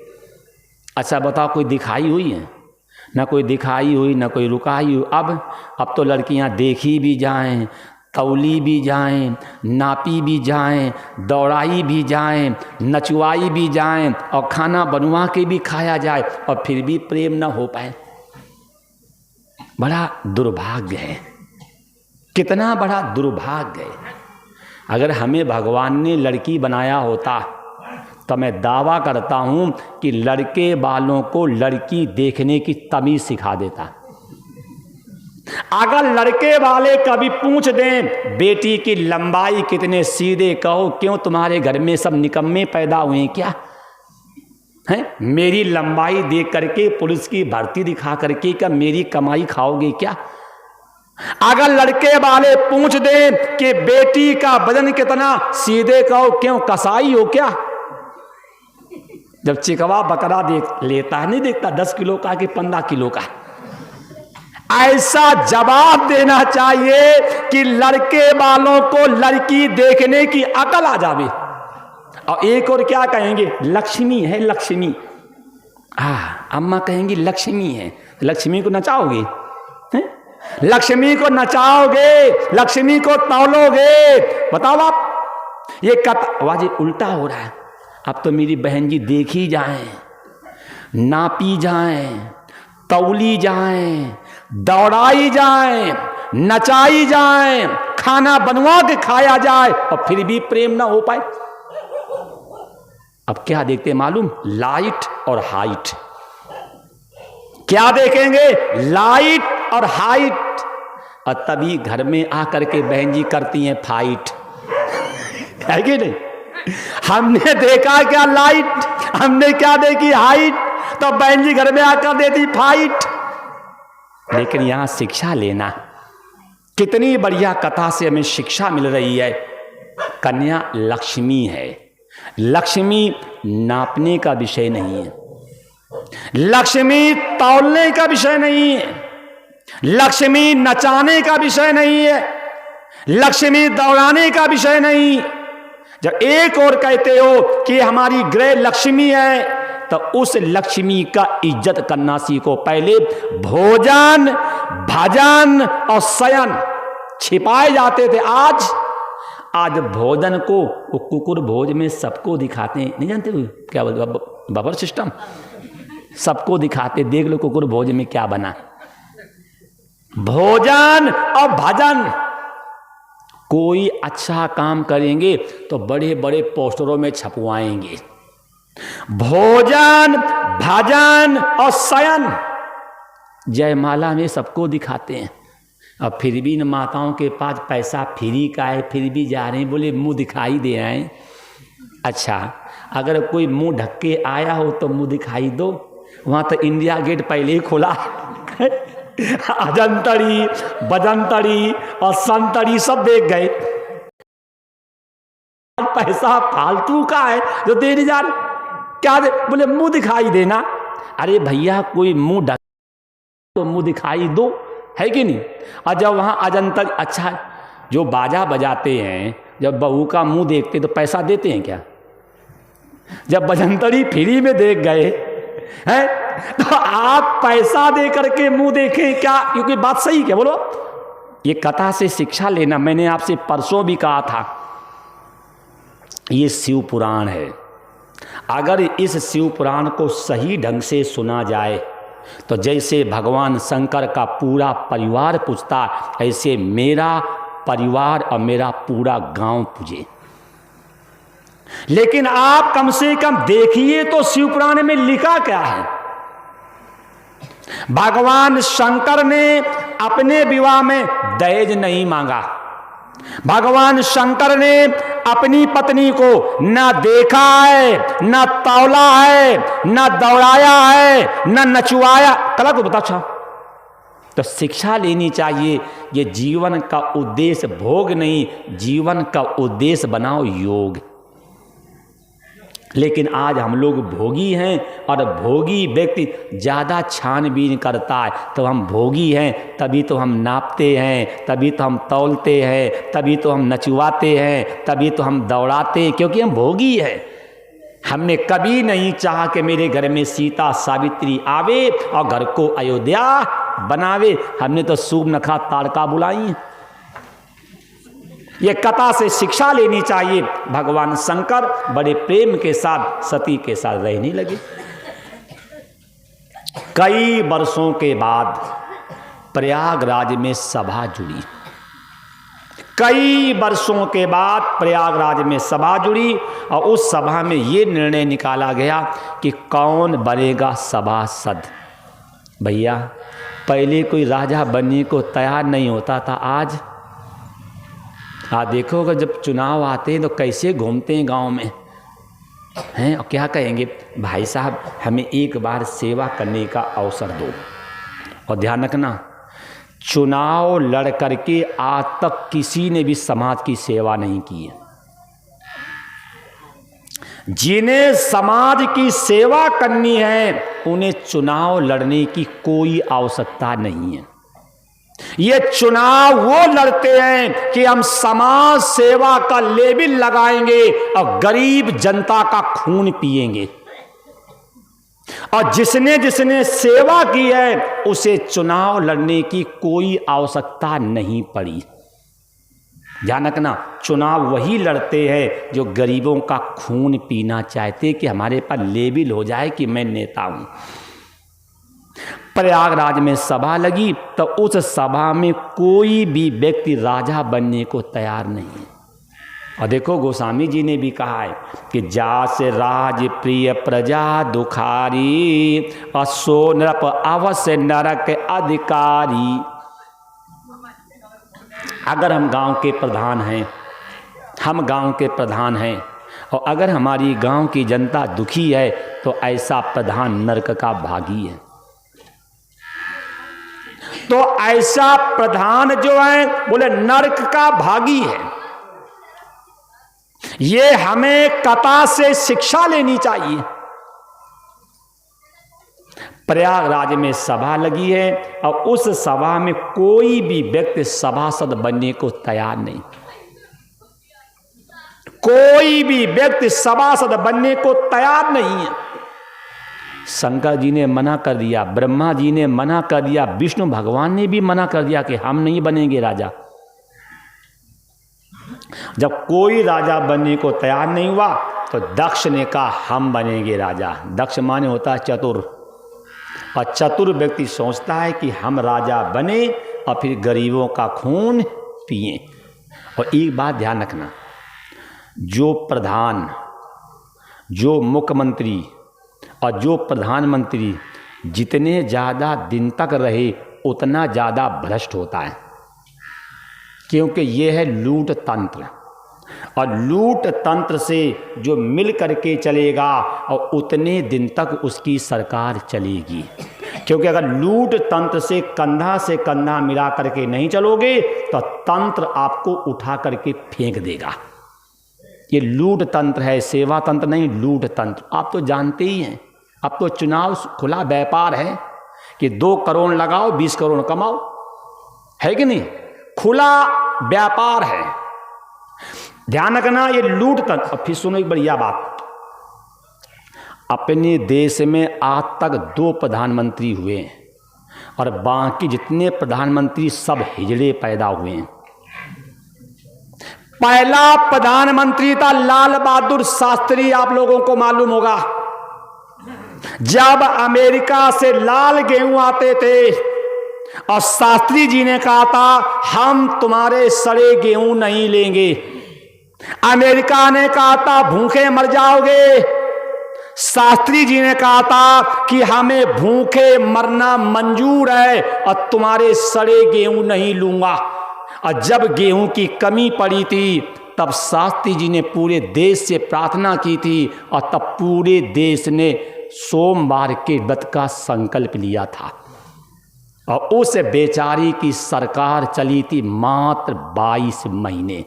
अच्छा बताओ, कोई दिखाई हुई है? ना कोई दिखाई हुई, ना कोई रुकाई हुई। अब तो लड़कियां देखी भी जाएं, तौली भी जाएं, नापी भी जाएं, दौड़ाई भी जाएं, नचवाई भी जाएं और खाना बनवा के भी खाया जाए, और फिर भी प्रेम न हो पाए। बड़ा दुर्भाग्य है, कितना बड़ा दुर्भाग्य है। अगर हमें भगवान ने लड़की बनाया होता तो मैं दावा करता हूं कि लड़के वालों को लड़की देखने की तमीज सिखा देता। अगर लड़के वाले कभी पूछ दें बेटी की लंबाई कितने, सीधे कहो क्यों तुम्हारे घर में सब निकम्मे पैदा हुए क्या हैं? मेरी लंबाई देख करके पुलिस की भर्ती दिखा करके क्या मेरी कमाई खाओगे क्या? अगर लड़के वाले पूछ दें कि बेटी का वजन कितना, सीधे कहो क्यों कसाई हो क्या? जब चिकवा बकरा देख लेता है, नहीं देखता 10 किलो का कि 15 किलो का। ऐसा जवाब देना चाहिए कि लड़के वालों को लड़की देखने की अकल आ जावे। और एक और क्या कहेंगे? लक्ष्मी है, लक्ष्मी। अम्मा कहेंगी लक्ष्मी है। लक्ष्मी को नचाओगे? लक्ष्मी को नचाओगे, लक्ष्मी को तौलोगे? बताओ आप। ये कथा वाजी उल्टा हो रहा है। अब तो मेरी बहन जी देखी जाएं, नापी जाएं, तौली जाएं, दौड़ाई जाएं, नचाई जाएं, खाना बनवा के खाया जाए, और फिर भी प्रेम ना हो पाए। अब क्या देखते मालूम? लाइट और हाइट। क्या देखेंगे? लाइट और हाइट। और तभी घर में आकर के बहन जी करती हैं फाइट, है कि नहीं? हमने देखा क्या लाइट, हमने क्या देखी हाइट, तो बहन जी घर में आकर देती फाइट। लेकिन यहां शिक्षा लेना, कितनी बढ़िया कथा से हमें शिक्षा मिल रही है। कन्या लक्ष्मी है। लक्ष्मी नापने का विषय नहीं है, लक्ष्मी तौलने का विषय नहीं है, लक्ष्मी नचाने का विषय नहीं है, लक्ष्मी दौड़ाने का विषय नहीं। जब एक और कहते हो कि हमारी गृह लक्ष्मी है, तो उस लक्ष्मी का इज्जत करना सीखो। पहले भोजन, भजन और शयन छिपाए जाते थे। आज भोजन को वो कुकुर भोज में सबको दिखाते हैं। नहीं जानते हो क्या बफर सिस्टम? सबको दिखाते, देख लो कुकुर भोज में क्या बना। भोजन और भजन। कोई अच्छा काम करेंगे तो बड़े बड़े पोस्टरों में छपवाएंगे। भोजन, भजन और शयन जयमाला में सबको दिखाते हैं। अब फिर भी न माताओं के पास पैसा फ्री का है, फिर भी जा रहे हैं, बोले मुंह दिखाई दे आए। अच्छा, अगर कोई मुंह ढक के आया हो तो मुंह दिखाई दो। वहां तो इंडिया गेट पहले ही खुला। अजंतरी, बजंतरी और संतरी सब देख गए। पैसा फालतू का है जो दे नहीं जा रहे। क्या दे? बोले मुंह दिखाई देना। अरे भैया, कोई मुंह ढक तो मुंह दिखाई दो, है कि नहीं? और जब वहां अजंतर, अच्छा जो बाजा बजाते हैं, जब बहू का मुंह देखते तो पैसा देते हैं क्या? जब बजंतरी फ्री में देख गए हैं तो आप पैसा दे करके मुंह देखें क्या? क्योंकि बात सही क्या? बोलो, ये कथा से शिक्षा लेना। मैंने आपसे परसों भी कहा था, ये शिव पुराण है। अगर इस शिव पुराण को सही ढंग से सुना जाए तो जैसे भगवान शंकर का पूरा परिवार पूजता, ऐसे मेरा परिवार और मेरा पूरा गांव पूजे। लेकिन आप कम से कम देखिए तो शिव पुराण में लिखा क्या है। भगवान शंकर ने अपने विवाह में दहेज नहीं मांगा। भगवान शंकर ने अपनी पत्नी को न देखा है, न तौला है, न दौड़ाया है, न नचवाया। कला को बता। तो शिक्षा लेनी चाहिए। ये जीवन का उद्देश्य भोग नहीं, जीवन का उद्देश्य बनाओ योग। लेकिन आज हम लोग भोगी हैं, और भोगी व्यक्ति ज़्यादा छानबीन करता है। तो हम भोगी हैं, तभी तो हम नापते हैं, तभी तो हम तौलते हैं, तभी तो हम नचवाते हैं, तभी तो हम दौड़ाते हैं, क्योंकि हम भोगी हैं। हमने कभी नहीं चाहा कि मेरे घर में सीता सावित्री आवे और घर को अयोध्या बनावे। हमने तो सूप नखा ताड़का बुलाई। ये कथा से शिक्षा लेनी चाहिए। भगवान शंकर बड़े प्रेम के साथ सती के साथ रहने लगे। कई वर्षों के बाद प्रयागराज में सभा जुड़ी। कई वर्षों के बाद प्रयागराज में सभा जुड़ी, और उस सभा में ये निर्णय निकाला गया कि कौन बनेगा सभासद। भैया, पहले कोई राजा बनने को तैयार नहीं होता था। आज देखोगे जब चुनाव आते हैं तो कैसे घूमते हैं गांव में, हैं, और क्या कहेंगे, भाई साहब हमें एक बार सेवा करने का अवसर दो। और ध्यान रखना, चुनाव लड़ करके आज तक किसी ने भी समाज की सेवा नहीं की है। जिन्हें समाज की सेवा करनी है उन्हें चुनाव लड़ने की कोई आवश्यकता नहीं है। ये चुनाव वो लड़ते हैं कि हम समाज सेवा का लेबिल लगाएंगे और गरीब जनता का खून पिएंगे। और जिसने जिसने सेवा की है उसे चुनाव लड़ने की कोई आवश्यकता नहीं पड़ी। ध्यान रखना, चुनाव वही लड़ते हैं जो गरीबों का खून पीना चाहते कि हमारे पास लेबिल हो जाए कि मैं नेता हूं। प्रयागराज में सभा लगी तो उस सभा में कोई भी व्यक्ति राजा बनने को तैयार नहीं है। और देखो, गोस्वामी जी ने भी कहा है कि जासे राज प्रिय प्रजा दुखारी, असो नृप अवश्य नरक अधिकारी। अगर हम गांव के प्रधान हैं, हम गांव के प्रधान हैं, और अगर हमारी गांव की जनता दुखी है तो ऐसा प्रधान नरक का भागी है। तो ऐसा प्रधान जो है बोले नरक का भागी है। ये हमें कथा से शिक्षा लेनी चाहिए। प्रयागराज में सभा लगी है और उस सभा में कोई भी व्यक्ति सभासद बनने को तैयार नहीं। कोई भी व्यक्ति सभासद बनने को तैयार नहीं है। शंकर जी ने मना कर दिया, ब्रह्मा जी ने मना कर दिया, विष्णु भगवान ने भी मना कर दिया कि हम नहीं बनेंगे राजा। जब कोई राजा बनने को तैयार नहीं हुआ तो दक्ष ने कहा हम बनेंगे राजा। दक्ष माने होता है चतुर, और चतुर व्यक्ति सोचता है कि हम राजा बने और फिर गरीबों का खून पिए। और एक बात ध्यान रखना, जो प्रधान, जो मुख्यमंत्री और जो प्रधानमंत्री जितने ज़्यादा दिन तक रहे उतना ज़्यादा भ्रष्ट होता है, क्योंकि ये है लूट तंत्र। और लूट तंत्र से जो मिल करके चलेगा और उतने दिन तक उसकी सरकार चलेगी। क्योंकि अगर लूट तंत्र से कंधा मिला करके नहीं चलोगे तो तंत्र आपको उठा करके फेंक देगा। ये लूट तंत्र है, सेवा तंत्र नहीं, लूट तंत्र। आप तो जानते ही हैं, अब तो चुनाव खुला व्यापार है कि 2 करोड़ लगाओ 20 करोड़ कमाओ, है कि नहीं? खुला व्यापार है। ध्यान रखना, ये लूट तंत्र। अब फिर सुनो एक बढ़िया बात, अपने देश में आज तक 2 प्रधानमंत्री हुए हैं और बाकी जितने प्रधानमंत्री सब हिजड़े पैदा हुए हैं। पहला प्रधानमंत्री था लाल बहादुर शास्त्री, आप लोगों को मालूम होगा। जब अमेरिका से लाल गेहूं आते थे और शास्त्री जी ने कहा था हम तुम्हारे सड़े गेहूं नहीं लेंगे, अमेरिका ने कहा था भूखे मर जाओगे, शास्त्री जी ने कहा था कि हमें भूखे मरना मंजूर है और तुम्हारे सड़े गेहूं नहीं लूंगा। और जब गेहूं की कमी पड़ी थी तब शास्त्री जी ने पूरे देश से प्रार्थना की थी और तब पूरे देश ने सोमवार के व्रत का संकल्प लिया था। और उस बेचारी की सरकार चली थी मात्र 22 महीने,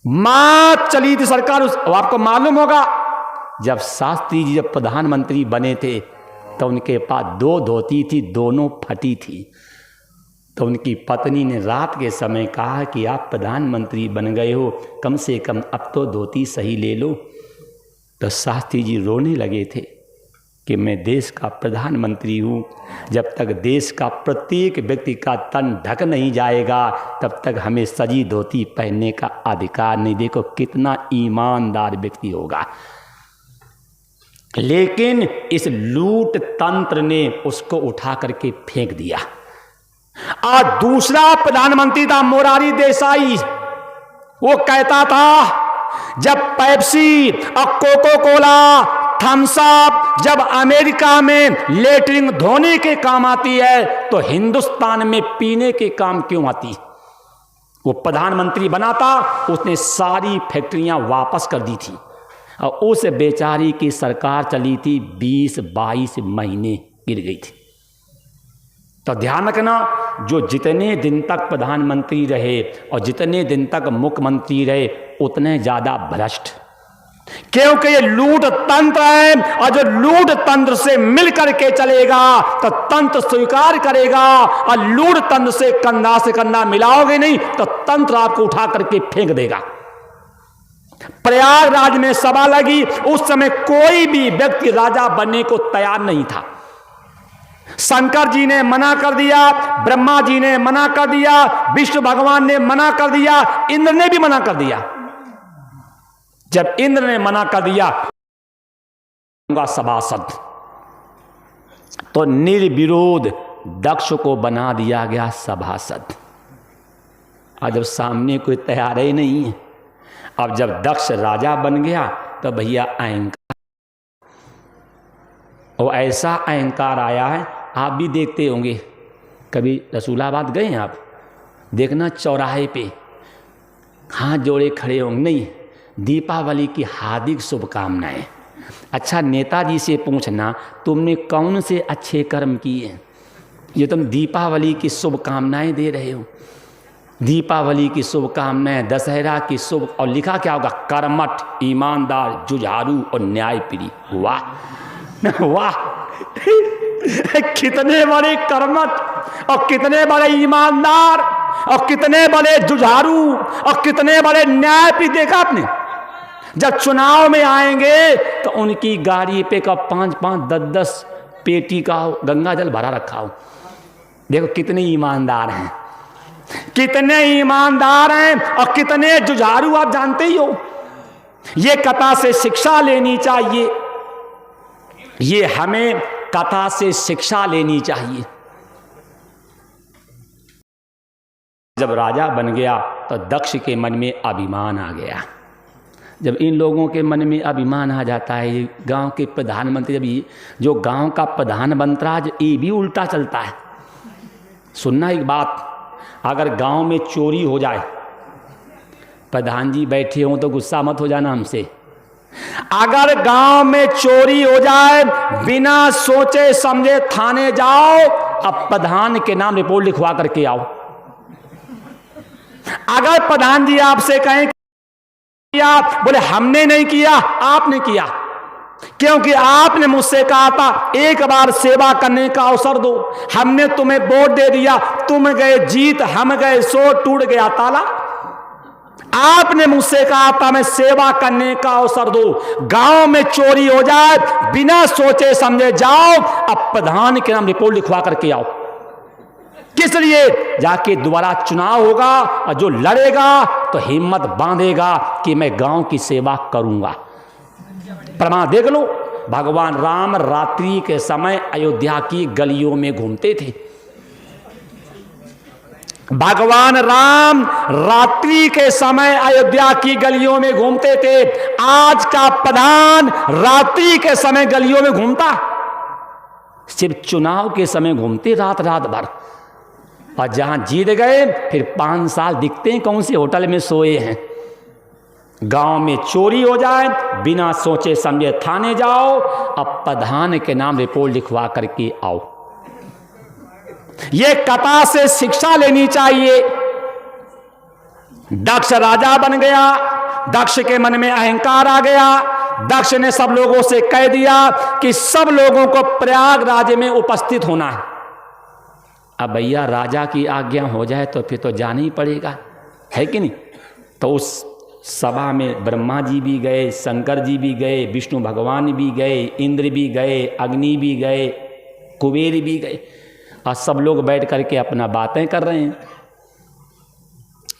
मात्र चली थी सरकार। आपको मालूम होगा जब शास्त्री जी जब प्रधानमंत्री बने थे तो उनके पास 2 धोती थी, दोनों फटी थी। तो उनकी पत्नी ने रात के समय कहा कि आप प्रधानमंत्री बन गए हो, कम से कम अब तो धोती सही ले लो। तो शास्त्री जी रोने लगे थे कि मैं देश का प्रधानमंत्री हूँ, जब तक देश का प्रत्येक व्यक्ति का तन ढक नहीं जाएगा तब तक हमें सजी धोती पहनने का अधिकार नहीं। देखो कितना ईमानदार व्यक्ति होगा। लेकिन इस लूट तंत्र ने उसको उठा करके फेंक दिया। और दूसरा प्रधानमंत्री था मोरारी देसाई, वो कहता था जब पेप्सी और कोको कोला, थम्स अप जब अमेरिका में लेटरिन धोने के काम आती है तो हिंदुस्तान में पीने के काम क्यों आती। वो प्रधानमंत्री बना था, उसने सारी फैक्ट्रियां वापस कर दी थी और उस बेचारी की सरकार चली थी 20-22 महीने गिर गई थी। तो ध्यान रखना, जो जितने दिन तक प्रधानमंत्री रहे और जितने दिन तक मुख्यमंत्री रहे उतने ज्यादा भ्रष्ट, क्योंकि ये लूट तंत्र है और जो लूट तंत्र से मिल करके चलेगा तो तंत्र स्वीकार करेगा, और लूट तंत्र से कंधा मिलाओगे नहीं तो तंत्र आपको उठा करके फेंक देगा। प्रयागराज में सभा लगी, उस समय कोई भी व्यक्ति राजा बनने को तैयार नहीं था। शंकर जी ने मना कर दिया, ब्रह्मा जी ने मना कर दिया, विष्णु भगवान ने मना कर दिया, इंद्र ने भी मना कर दिया। जब इंद्र ने मना कर दिया सभासद, तो निर्विरोध दक्ष को बना दिया गया सभासद। और जब सामने कोई तैयार ही नहीं है, अब जब दक्ष राजा बन गया तो भैया अहंकार, और ऐसा अहंकार आया है, आप भी देखते होंगे। कभी रसूलाबाद गए हैं आप, देखना चौराहे पे हाथ जोड़े खड़े होंगे, नहीं दीपावली की हार्दिक शुभकामनाएं। अच्छा, नेताजी से पूछना तुमने कौन से अच्छे कर्म किए जो तुम दीपावली की शुभकामनाएं दे रहे हो। दीपावली की शुभकामनाएं, दशहरा की शुभ, और लिखा क्या होगा, कर्मठ, ईमानदार, जुझारू और न्यायप्रिय। वाह वाह, कितने बड़े कर्मठ और कितने बड़े ईमानदार और कितने बड़े जुझारू और कितने बड़े न्यायप्रिय। देखा आपने, जब चुनाव में आएंगे तो उनकी गाड़ी पे का 5-5, 10-10 पेटी का गंगा जल भरा रखा हो। देखो कितने ईमानदार हैं, कितने ईमानदार हैं और कितने जुझारू, आप जानते ही हो। ये कथा से शिक्षा लेनी चाहिए, ये हमें कथा से शिक्षा लेनी चाहिए। जब राजा बन गया तो दक्ष के मन में अभिमान आ गया। जब इन लोगों के मन में अभिमान आ जाता है, ये गांव के प्रधानमंत्री, जब ये जो गांव का प्रधान बनता है, ये भी उल्टा चलता है। सुनना एक बात, अगर गांव में चोरी हो जाए, प्रधान जी बैठे हों तो गुस्सा मत हो जाना हमसे। अगर गांव में चोरी हो जाए, बिना सोचे समझे थाने जाओ, अब प्रधान के नाम रिपोर्ट लिखवा करके आओ। अगर प्रधान जी आपसे कहें किया, बोले हमने नहीं किया, आपने किया, क्योंकि आपने मुझसे कहा था एक बार सेवा करने का अवसर दो, हमने तुम्हें वोट दे दिया, तुम गए जीत, हम गए सो, टूट गया ताला। आपने मुझसे कहा था मैं सेवा करने का अवसर दो। गांव में चोरी हो जाए, बिना सोचे समझे जाओ, अब प्रधान के नाम रिपोर्ट लिखवा करके आओ। किस लिए? जाके दोबारा चुनाव होगा और जो लड़ेगा तो हिम्मत बांधेगा कि मैं गांव की सेवा करूंगा। प्रमाण देख लो, भगवान राम रात्रि के समय अयोध्या की गलियों में घूमते थे। भगवान राम रात्रि के समय अयोध्या की गलियों में घूमते थे। आज का प्रधान रात्रि के समय गलियों में घूमता, सिर्फ चुनाव के समय घूमते रात रात भर, और जहां जीत गए फिर 5 साल दिखते हैं कौन से होटल में सोए हैं। गांव में चोरी हो जाए, बिना सोचे समझे थाने जाओ, अब प्रधान के नाम रिपोर्ट लिखवा करके आओ। ये कथा से शिक्षा लेनी चाहिए। दक्ष राजा बन गया, दक्ष के मन में अहंकार आ गया। दक्ष ने सब लोगों से कह दिया कि सब लोगों को प्रयागराज में उपस्थित होना है। अब भैया राजा की आज्ञा हो जाए तो फिर तो जाना ही पड़ेगा, है कि नहीं। तो उस सभा में ब्रह्मा जी भी गए, शंकर जी भी गए, विष्णु भगवान भी गए, इंद्र भी गए, अग्नि भी गए, कुबेर भी गए, और सब लोग बैठ करके अपना बातें कर रहे हैं।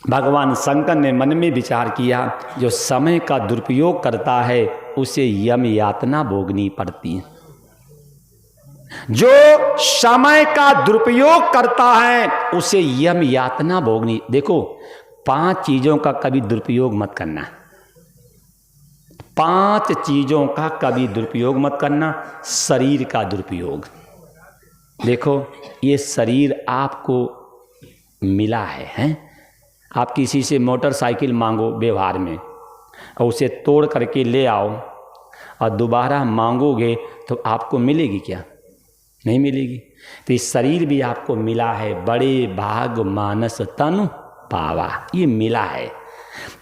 भगवान शंकर ने मन में विचार किया, जो समय का दुरुपयोग करता है उसे यम यातना भोगनी पड़ती है। जो समय का दुरुपयोग करता है उसे यम यातना भोगनी। देखो 5 चीजों का कभी दुरुपयोग मत करना, 5 चीजों का कभी दुरुपयोग मत करना। शरीर का दुरुपयोग, देखो ये शरीर आपको मिला है? आप किसी से मोटरसाइकिल मांगो व्यवहार में और उसे तोड़ करके ले आओ और दोबारा मांगोगे तो आपको मिलेगी क्या? नहीं मिलेगी। तो ये शरीर भी आपको मिला है, बड़े भाग मानस तनु पावा, ये मिला है।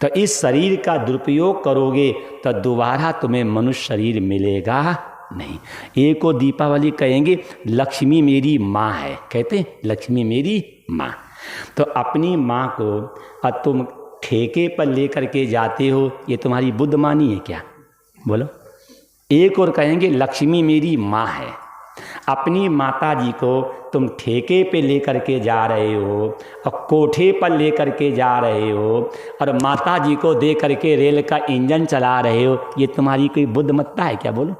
तो इस शरीर का दुरुपयोग करोगे तो दोबारा तुम्हें मनुष्य शरीर मिलेगा नहीं। एक को दीपावली कहेंगे लक्ष्मी मेरी माँ है, कहते लक्ष्मी मेरी माँ। तो अपनी माँ को अब तुम ठेके पर लेकर के जाते हो, ये तुम्हारी बुद्धमानी है क्या? बोलो। एक और कहेंगे लक्ष्मी मेरी माँ है। अपनी माता जी को तुम ठेके पे लेकर के जा रहे हो और कोठे पर लेकर के जा रहे हो और माता जी को दे करके रेल का इंजन चला रहे हो, ये तुम्हारी कोई बुद्धिमत्ता है क्या? बोलो।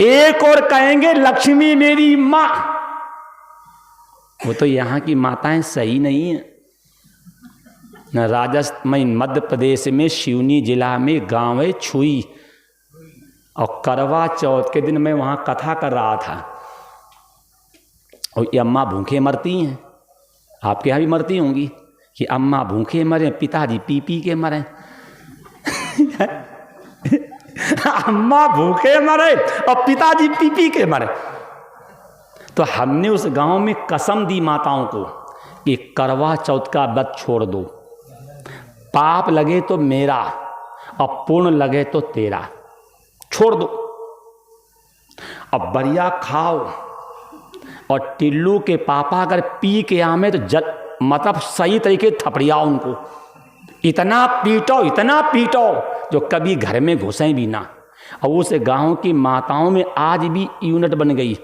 एक और कहेंगे लक्ष्मी मेरी माँ, वो तो यहाँ की माताएं सही नहीं है। न राजस्थान मध्य प्रदेश में सिवनी जिला में गांव है छुई, और करवा चौथ के दिन मैं वहाँ कथा कर रहा था और ये अम्मा भूखे मरती हैं। आपके यहाँ भी मरती होंगी कि अम्मा भूखे मरे, पिताजी पी पी के मरे। अम्मा भूखे मरे और पिताजी पी पी के मरे। तो हमने उस गांव में कसम दी माताओं को कि करवा चौथ का व्रत छोड़ दो, पाप लगे तो मेरा और पुण्य लगे तो तेरा, छोड़ दो। अब बढ़िया खाओ, और टिल्लू के पापा अगर पी के आमे तो मतलब सही तरीके थपड़ियाओ उनको, इतना पीटो जो कभी घर में घुसें भी ना। और उस गांव की माताओं में आज भी यूनिट बन गई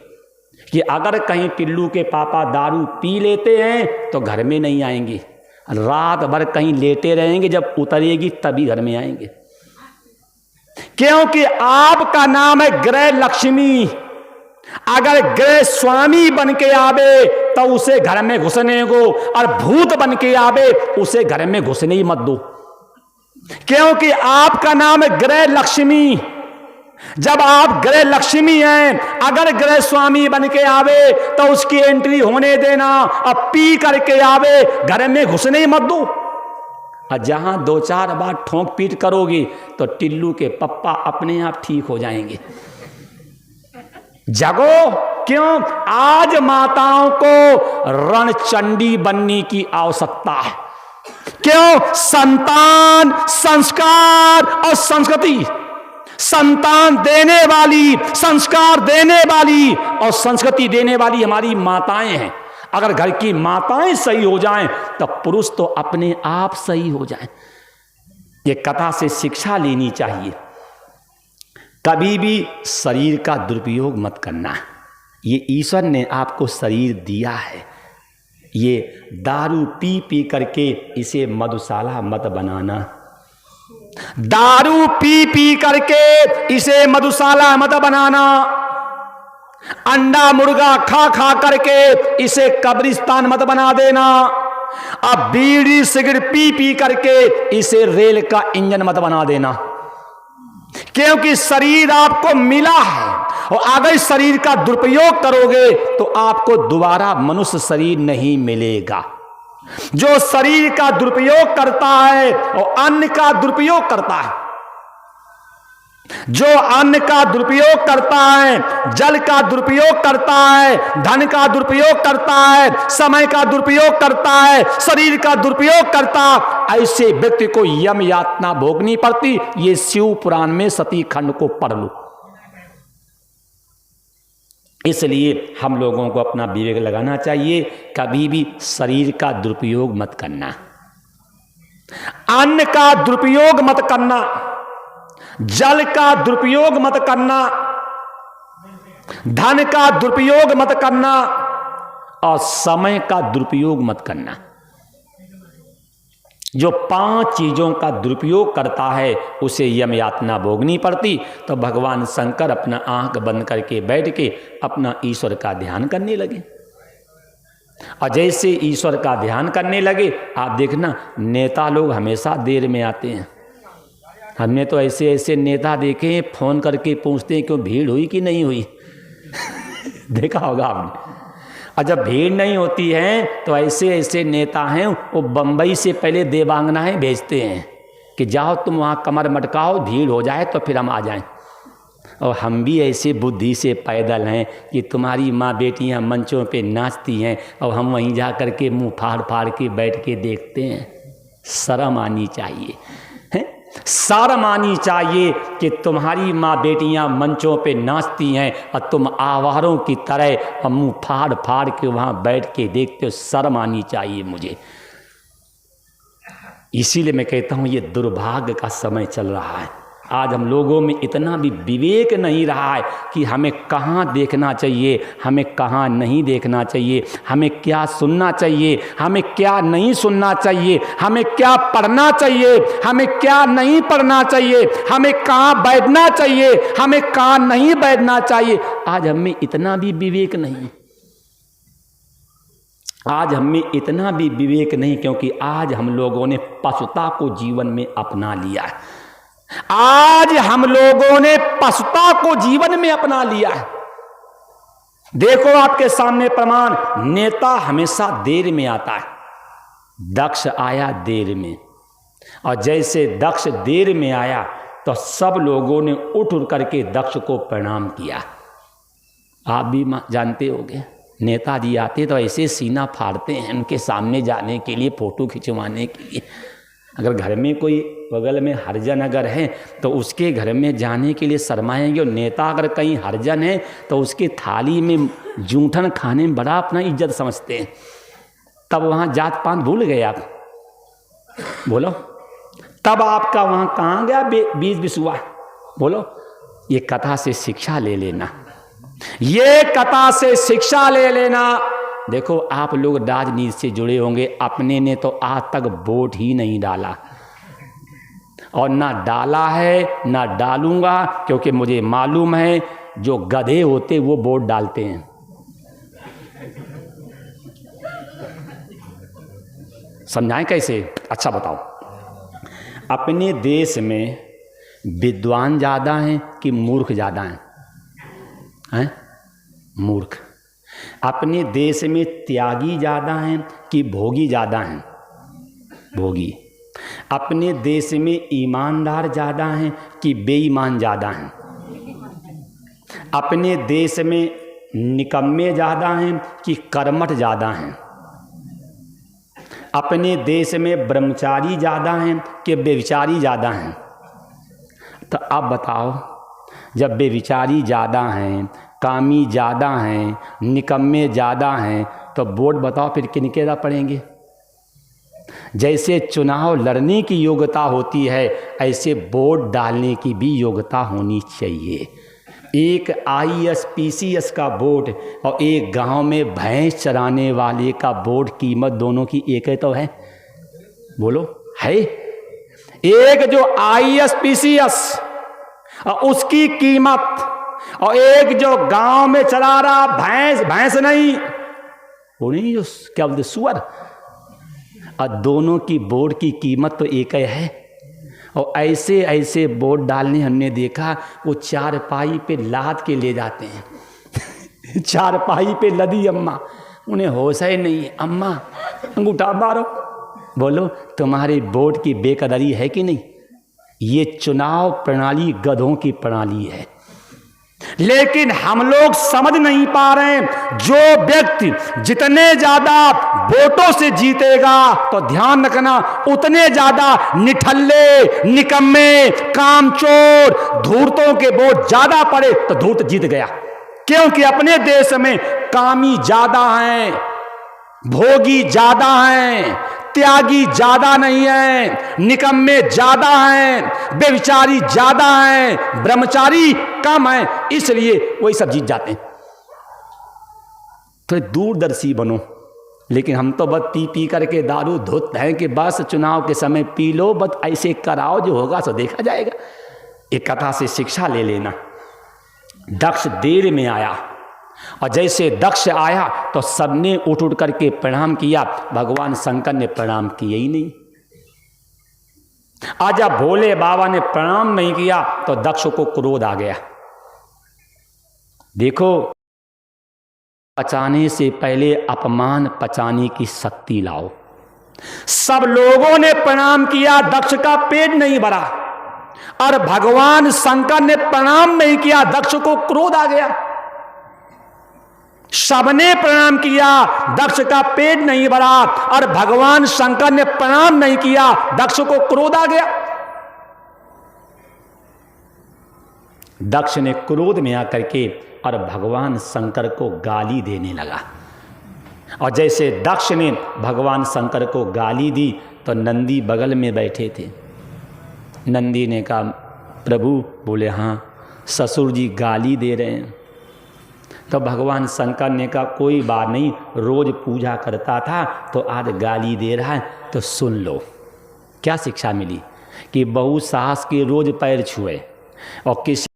कि अगर कहीं टिल्लू के पापा दारू पी लेते हैं तो घर में नहीं आएंगे, रात भर कहीं लेटे रहेंगे, जब उतरेगी तभी घर में आएंगे। क्योंकि आपका नाम है गृह लक्ष्मी। अगर गृह स्वामी बन के आवे तो उसे घर में घुसने को, और भूत बन के आवे उसे घर में घुसने ही मत दो। क्योंकि आपका नाम है गृह लक्ष्मी। जब आप गृह लक्ष्मी हैं, अगर गृह स्वामी बन के आवे तो उसकी एंट्री होने देना, और पी करके आवे घर में घुसने ही मत दो। और जहां 2-4 बार ठोंक पीट करोगी तो टिल्लू के पप्पा अपने आप ठीक हो जाएंगे। जगो। क्यों? आज माताओं को रणचंडी बनने की आवश्यकता है। क्यों? संतान, संस्कार और संस्कृति, संतान देने वाली, संस्कार देने वाली और संस्कृति देने वाली हमारी माताएं हैं। अगर घर की माताएं सही हो जाएं तो पुरुष तो अपने आप सही हो जाएं। ये कथा से शिक्षा लेनी चाहिए। कभी भी शरीर का दुरुपयोग मत करना। ये ईश्वर ने आपको शरीर दिया है, ये दारू पी पी करके इसे मधुशाला मत बनाना। दारू पी पी करके इसे मधुशाला मत बनाना। अंडा मुर्गा खा खा करके इसे कब्रिस्तान मत बना देना। अब बीड़ी सिगरेट पी पी करके इसे रेल का इंजन मत बना देना, क्योंकि शरीर आपको मिला है और अगर शरीर का दुरुपयोग करोगे तो आपको दोबारा मनुष्य शरीर नहीं मिलेगा। जो शरीर का दुरुपयोग करता है और अन्न का दुरुपयोग करता है, जो अन्न का दुरुपयोग करता है, जल का दुरुपयोग करता है, धन का दुरुपयोग करता है, समय का दुरुपयोग करता है, शरीर का दुरुपयोग करता, ऐसे व्यक्ति को यम यातना भोगनी पड़ती। ये शिव पुराण में सती खंड को पढ़ लो। इसलिए हम लोगों को अपना विवेक लगाना चाहिए, कभी भी शरीर का दुरुपयोग मत करना, अन्न का दुरुपयोग मत करना, जल का दुरुपयोग मत करना, धन का दुरुपयोग मत करना और समय का दुरुपयोग मत करना। जो 5 चीजों का दुरुपयोग करता है उसे यम यातना भोगनी पड़ती। तो भगवान शंकर अपना आंख बंद करके बैठ के अपना ईश्वर का ध्यान करने लगे, और जैसे ईश्वर का ध्यान करने लगे, आप देखना नेता लोग हमेशा देर में आते हैं। हमने तो ऐसे ऐसे नेता देखे हैं, फोन करके पूछते हैं क्यों भीड़ हुई कि नहीं हुई देखा होगा आपने। और जब भीड़ नहीं होती है तो ऐसे ऐसे नेता हैं, वो बंबई से पहले देवांगनाएं भेजते हैं कि जाओ तुम वहाँ कमर मटकाओ, भीड़ हो जाए तो फिर हम आ जाएं। और हम भी ऐसे बुद्धि से पैदल हैं कि तुम्हारी माँ बेटियाँ मंचों पे नाचती हैं और हम वहीं जा कर के मुँह फाड़ फाड़ के बैठ के देखते हैं। शर्म आनी चाहिए, शर्म आनी चाहिए कि तुम्हारी माँ बेटियां मंचों पे नाचती हैं और तुम आवारों की तरह और मुंह फाड़ फाड़ के वहां बैठ के देखते हो। शर्म आनी चाहिए मुझे। इसीलिए मैं कहता हूं ये दुर्भाग्य का समय चल रहा है। आज हम लोगों में इतना भी विवेक नहीं रहा है कि हमें कहाँ देखना चाहिए, हमें कहाँ नहीं देखना चाहिए, हमें क्या सुनना चाहिए, हमें क्या नहीं सुनना चाहिए, हमें क्या पढ़ना चाहिए, हमें क्या नहीं पढ़ना चाहिए, हमें कहाँ बैठना चाहिए, हमें कहाँ नहीं बैठना चाहिए। आज हमें इतना भी विवेक नहीं, आज हमें इतना भी विवेक नहीं, क्योंकि आज हम लोगों ने पशुता को जीवन में अपना लिया है। आज हम लोगों ने पशुता को जीवन में अपना लिया है। देखो आपके सामने प्रमाण, नेता हमेशा देर में आता है। दक्ष आया देर में, और जैसे दक्ष देर में आया तो सब लोगों ने उठ करके दक्ष को प्रणाम किया। आप भी जानते होंगे, नेताजी आते तो ऐसे सीना फाड़ते हैं उनके सामने जाने के लिए, फोटो खिंचवाने के लिए। अगर घर में कोई बगल में हरिजन अगर है तो उसके घर में जाने के लिए शर्माएंगे, और नेता अगर कहीं हरिजन है तो उसके थाली में जूठन खाने में बड़ा अपना इज्जत समझते हैं। तब वहाँ जात पात भूल गए आप, बोलो तब आपका वहाँ कहाँ गया बीज बिसुआ, बोलो। ये कथा से शिक्षा ले लेना, ये कथा से शिक्षा ले लेना। देखो आप लोग राजनीति से जुड़े होंगे, अपने ने तो आज तक वोट ही नहीं डाला, और ना डाला है ना डालूंगा, क्योंकि मुझे मालूम है जो गधे होते वो वोट डालते हैं। समझाएं कैसे? अच्छा बताओ, अपने देश में विद्वान ज़्यादा हैं कि मूर्ख ज़्यादा हैं? मूर्ख। अपने देश में त्यागी ज़्यादा हैं कि भोगी ज़्यादा हैं? भोगी। अपने देश में ईमानदार ज़्यादा हैं कि बेईमान ज़्यादा हैं? अपने देश में निकम्मे ज़्यादा हैं कि कर्मठ ज़्यादा हैं? अपने देश में ब्रह्मचारी ज़्यादा हैं कि बेविचारी ज़्यादा हैं? तो अब बताओ, जब बेविचारी ज़्यादा हैं, कामी ज़्यादा हैं, निकम्मे ज़्यादा हैं, तो वोट बताओ फिर किनके दा पड़ेंगे? जैसे चुनाव लड़ने की योग्यता होती है, ऐसे वोट डालने की भी योग्यता होनी चाहिए। एक IAS PCS का वोट और एक गांव में भैंस चराने वाले का वोट, कीमत दोनों की एक है तो है? बोलो, है? एक जो IAS PCS और उसकी कीमत, और एक जो गांव में चला रहा भैंस नहीं, वो नहीं जो क्या बोलते सुअर, और दोनों की बोर्ड की कीमत तो एक ही है। और ऐसे ऐसे बोर्ड डालने हमने देखा, वो चारपाई पे लाद के ले जाते हैं चारपाई पे लदी अम्मा, उन्हें होश ही नहीं है। अम्मा अंगूठा मारो, बोलो तुम्हारे बोर्ड की बेकदरी है कि नहीं। ये चुनाव प्रणाली गधों की प्रणाली है। लेकिन हम लोग समझ नहीं पा रहे हैं, जो व्यक्ति जितने ज्यादा वोटों से जीतेगा तो ध्यान रखना उतने ज्यादा निठल्ले, निकम्मे, कामचोर, धूर्तों के वोट ज्यादा पड़े तो धूर्त जीत गया। क्योंकि अपने देश में कामी ज्यादा हैं, भोगी ज्यादा हैं, त्यागी ज्यादा नहीं है, निकम्मे ज्यादा हैं, बेविचारी ज्यादा हैं, ब्रह्मचारी कम है, इसलिए वही सब जीत जाते हैं। तो दूरदर्शी बनो। लेकिन हम तो बस पी पी करके दारू धुत हैं कि बस चुनाव के समय पी लो, बस ऐसे कराओ, जो होगा सो देखा जाएगा। एक कथा से शिक्षा ले लेना। दक्ष देर में आया और जैसे दक्ष आया तो सबने उठ उठ करके प्रणाम किया, भगवान शंकर ने प्रणाम किया ही नहीं। आज जब भोले बाबा ने प्रणाम नहीं किया तो दक्ष को क्रोध आ गया। देखो, पचाने से पहले अपमान पचाने की शक्ति लाओ। सब लोगों ने प्रणाम किया, दक्ष का पेट नहीं भरा, और भगवान शंकर ने प्रणाम नहीं किया, दक्ष को क्रोध आ गया। सबने प्रणाम किया, दक्ष का पेट नहीं भरा, और भगवान शंकर ने प्रणाम नहीं किया, दक्ष को क्रोध आ गया। दक्ष ने क्रोध में आकर के और भगवान शंकर को गाली देने लगा। और जैसे दक्ष ने भगवान शंकर को गाली दी तो नंदी बगल में बैठे थे। नंदी ने कहा, प्रभु। बोले, हाँ। ससुर जी गाली दे रहे हैं। तो भगवान शंकर ने कहा, कोई बात नहीं, रोज पूजा करता था तो आज गाली दे रहा है, तो सुन लो। क्या शिक्षा मिली कि बहू सास के रोज पैर छुए और किसी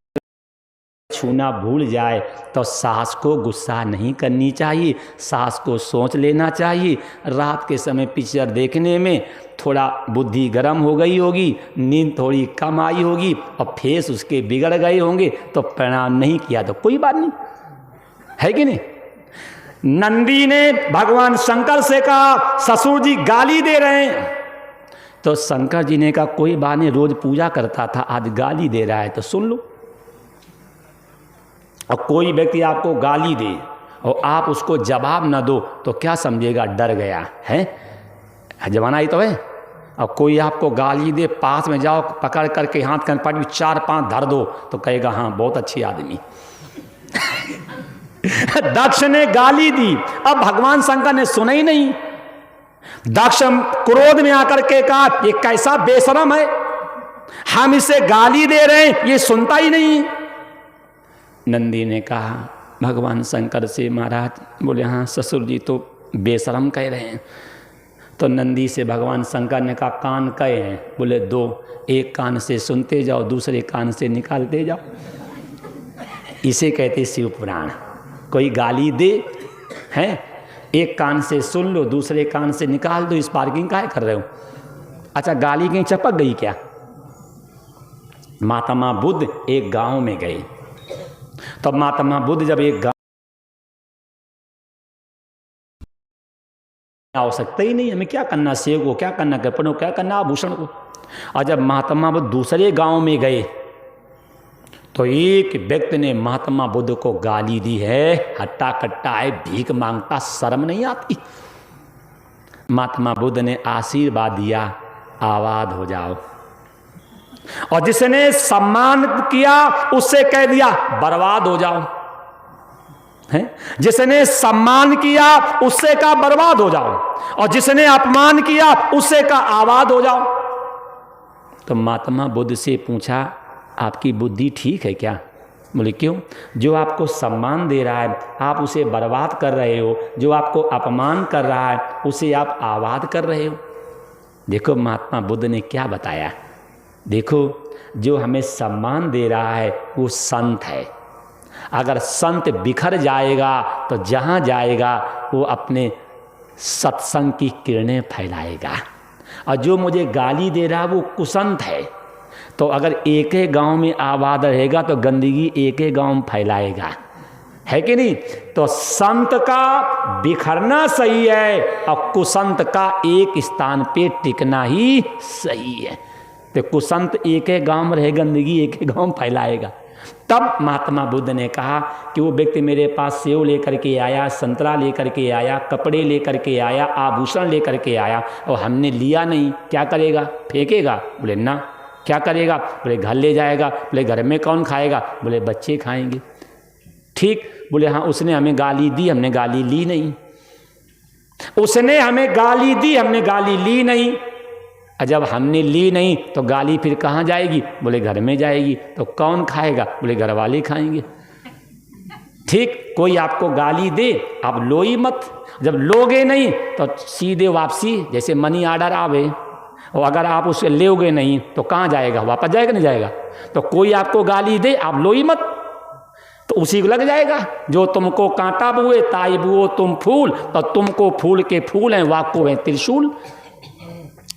छूना भूल जाए तो सास को गुस्सा नहीं करनी चाहिए, सास को सोच लेना चाहिए। रात के समय पिक्चर देखने में थोड़ा बुद्धि गर्म हो गई होगी, नींद थोड़ी कम आई होगी और फेस उसके बिगड़ गए होंगे, तो प्रणाम नहीं किया तो कोई बात नहीं, है कि नहीं। नंदी ने भगवान शंकर से कहा, ससुर जी गाली दे रहे हैं। तो शंकर जी ने कहा, कोई बात नहीं, रोज पूजा करता था, आज गाली दे रहा है तो सुन लो। और कोई व्यक्ति आपको गाली दे और आप उसको जवाब न दो तो क्या समझेगा, डर गया है। जमाना ही तो है। और कोई आपको गाली दे, पास में जाओ, पकड़ करके हाथ कनपट में 4-5 धर दो तो कहेगा, हाँ बहुत अच्छी आदमी। दक्ष ने गाली दी, अब भगवान शंकर ने सुना ही नहीं। दक्ष क्रोध में आकर के कहा, ये कैसा बेशरम है, हम इसे गाली दे रहे हैं, ये सुनता ही नहीं। नंदी ने कहा भगवान शंकर से, महाराज। बोले, हाँ ससुर जी तो बेशरम कह रहे हैं। तो नंदी से भगवान शंकर ने कहा, कान कहे हैं? बोले, 2। एक कान से सुनते जाओ, दूसरे कान से निकालते जाओ। इसे कहते शिव पुराण। कोई गाली दे हैं, एक कान से सुन लो, दूसरे कान से निकाल दो। इस पार्किंग काहे कर रहे हो? अच्छा, गाली कहीं चपक गई क्या? महात्मा बुद्ध एक गांव में गए। तब महात्मा बुद्ध जब एक गांव आवश्यकता ही नहीं, हमें क्या करना, सेव को क्या करना, कपड़ों को क्या करना, आभूषण को। और जब महात्मा बुद्ध दूसरे गांव में गए तो एक व्यक्ति ने महात्मा बुद्ध को गाली दी है, हट्टा कट्टा है, भीख मांगता, शर्म नहीं आती। महात्मा बुद्ध ने आशीर्वाद दिया, आबाद हो जाओ। और जिसने सम्मान किया उससे कह दिया, बर्बाद हो जाओ। है, जिसने सम्मान किया उससे कहा बर्बाद हो जाओ, और जिसने अपमान किया उससे कहा आबाद हो जाओ। तो महात्मा बुद्ध से पूछा, आपकी बुद्धि ठीक है क्या? बोले, क्यों? जो आपको सम्मान दे रहा है आप उसे बर्बाद कर रहे हो, जो आपको अपमान कर रहा है उसे आप आबाद कर रहे हो। देखो महात्मा बुद्ध ने क्या बताया। देखो, जो हमें सम्मान दे रहा है वो संत है। अगर संत बिखर जाएगा तो जहाँ जाएगा वो अपने सत्संग की किरणें फैलाएगा। और जो मुझे गाली दे रहा वो कुसंत है, तो अगर एक ही गांव में आबाद रहेगा तो गंदगी एक ही गांव में फैलाएगा, है कि नहीं? तो संत का बिखरना सही है और कुसंत का एक स्थान पे टिकना ही सही है। तो कुसंत एक ही गांव में रहे, गंदगी एक ही गांव में फैलाएगा। तब महात्मा बुद्ध ने कहा कि वो व्यक्ति मेरे पास सेव लेकर के आया, संतरा लेकर के आया, कपड़े लेकर के आया, आभूषण लेकर के आया और हमने लिया नहीं, क्या करेगा? फेंकेगा? बोले ना। क्या करेगा? बोले घर ले जाएगा। बोले घर में कौन खाएगा? बोले बच्चे खाएंगे। ठीक। बोले हाँ, उसने हमें गाली दी, हमने गाली ली नहीं। उसने हमें गाली दी, हमने गाली ली नहीं। और जब हमने ली नहीं तो गाली फिर कहाँ जाएगी? बोले घर में जाएगी। तो कौन खाएगा? बोले घर वाले खाएंगे। ठीक। कोई आपको गाली दे, आप लो ही मत। जब लोगे नहीं तो सीधे वापसी, जैसे मनी ऑर्डर आवे, और अगर आप उसे लोगे नहीं तो कहाँ जाएगा? वापस जाएगा नहीं जाएगा? तो कोई आपको गाली दे, आप लो ही मत, तो उसी को लग जाएगा। जो तुमको कांटा बुए ताई बुओ तुम फूल, तो तुमको फूल के फूल हैं, वाको हैं त्रिशूल।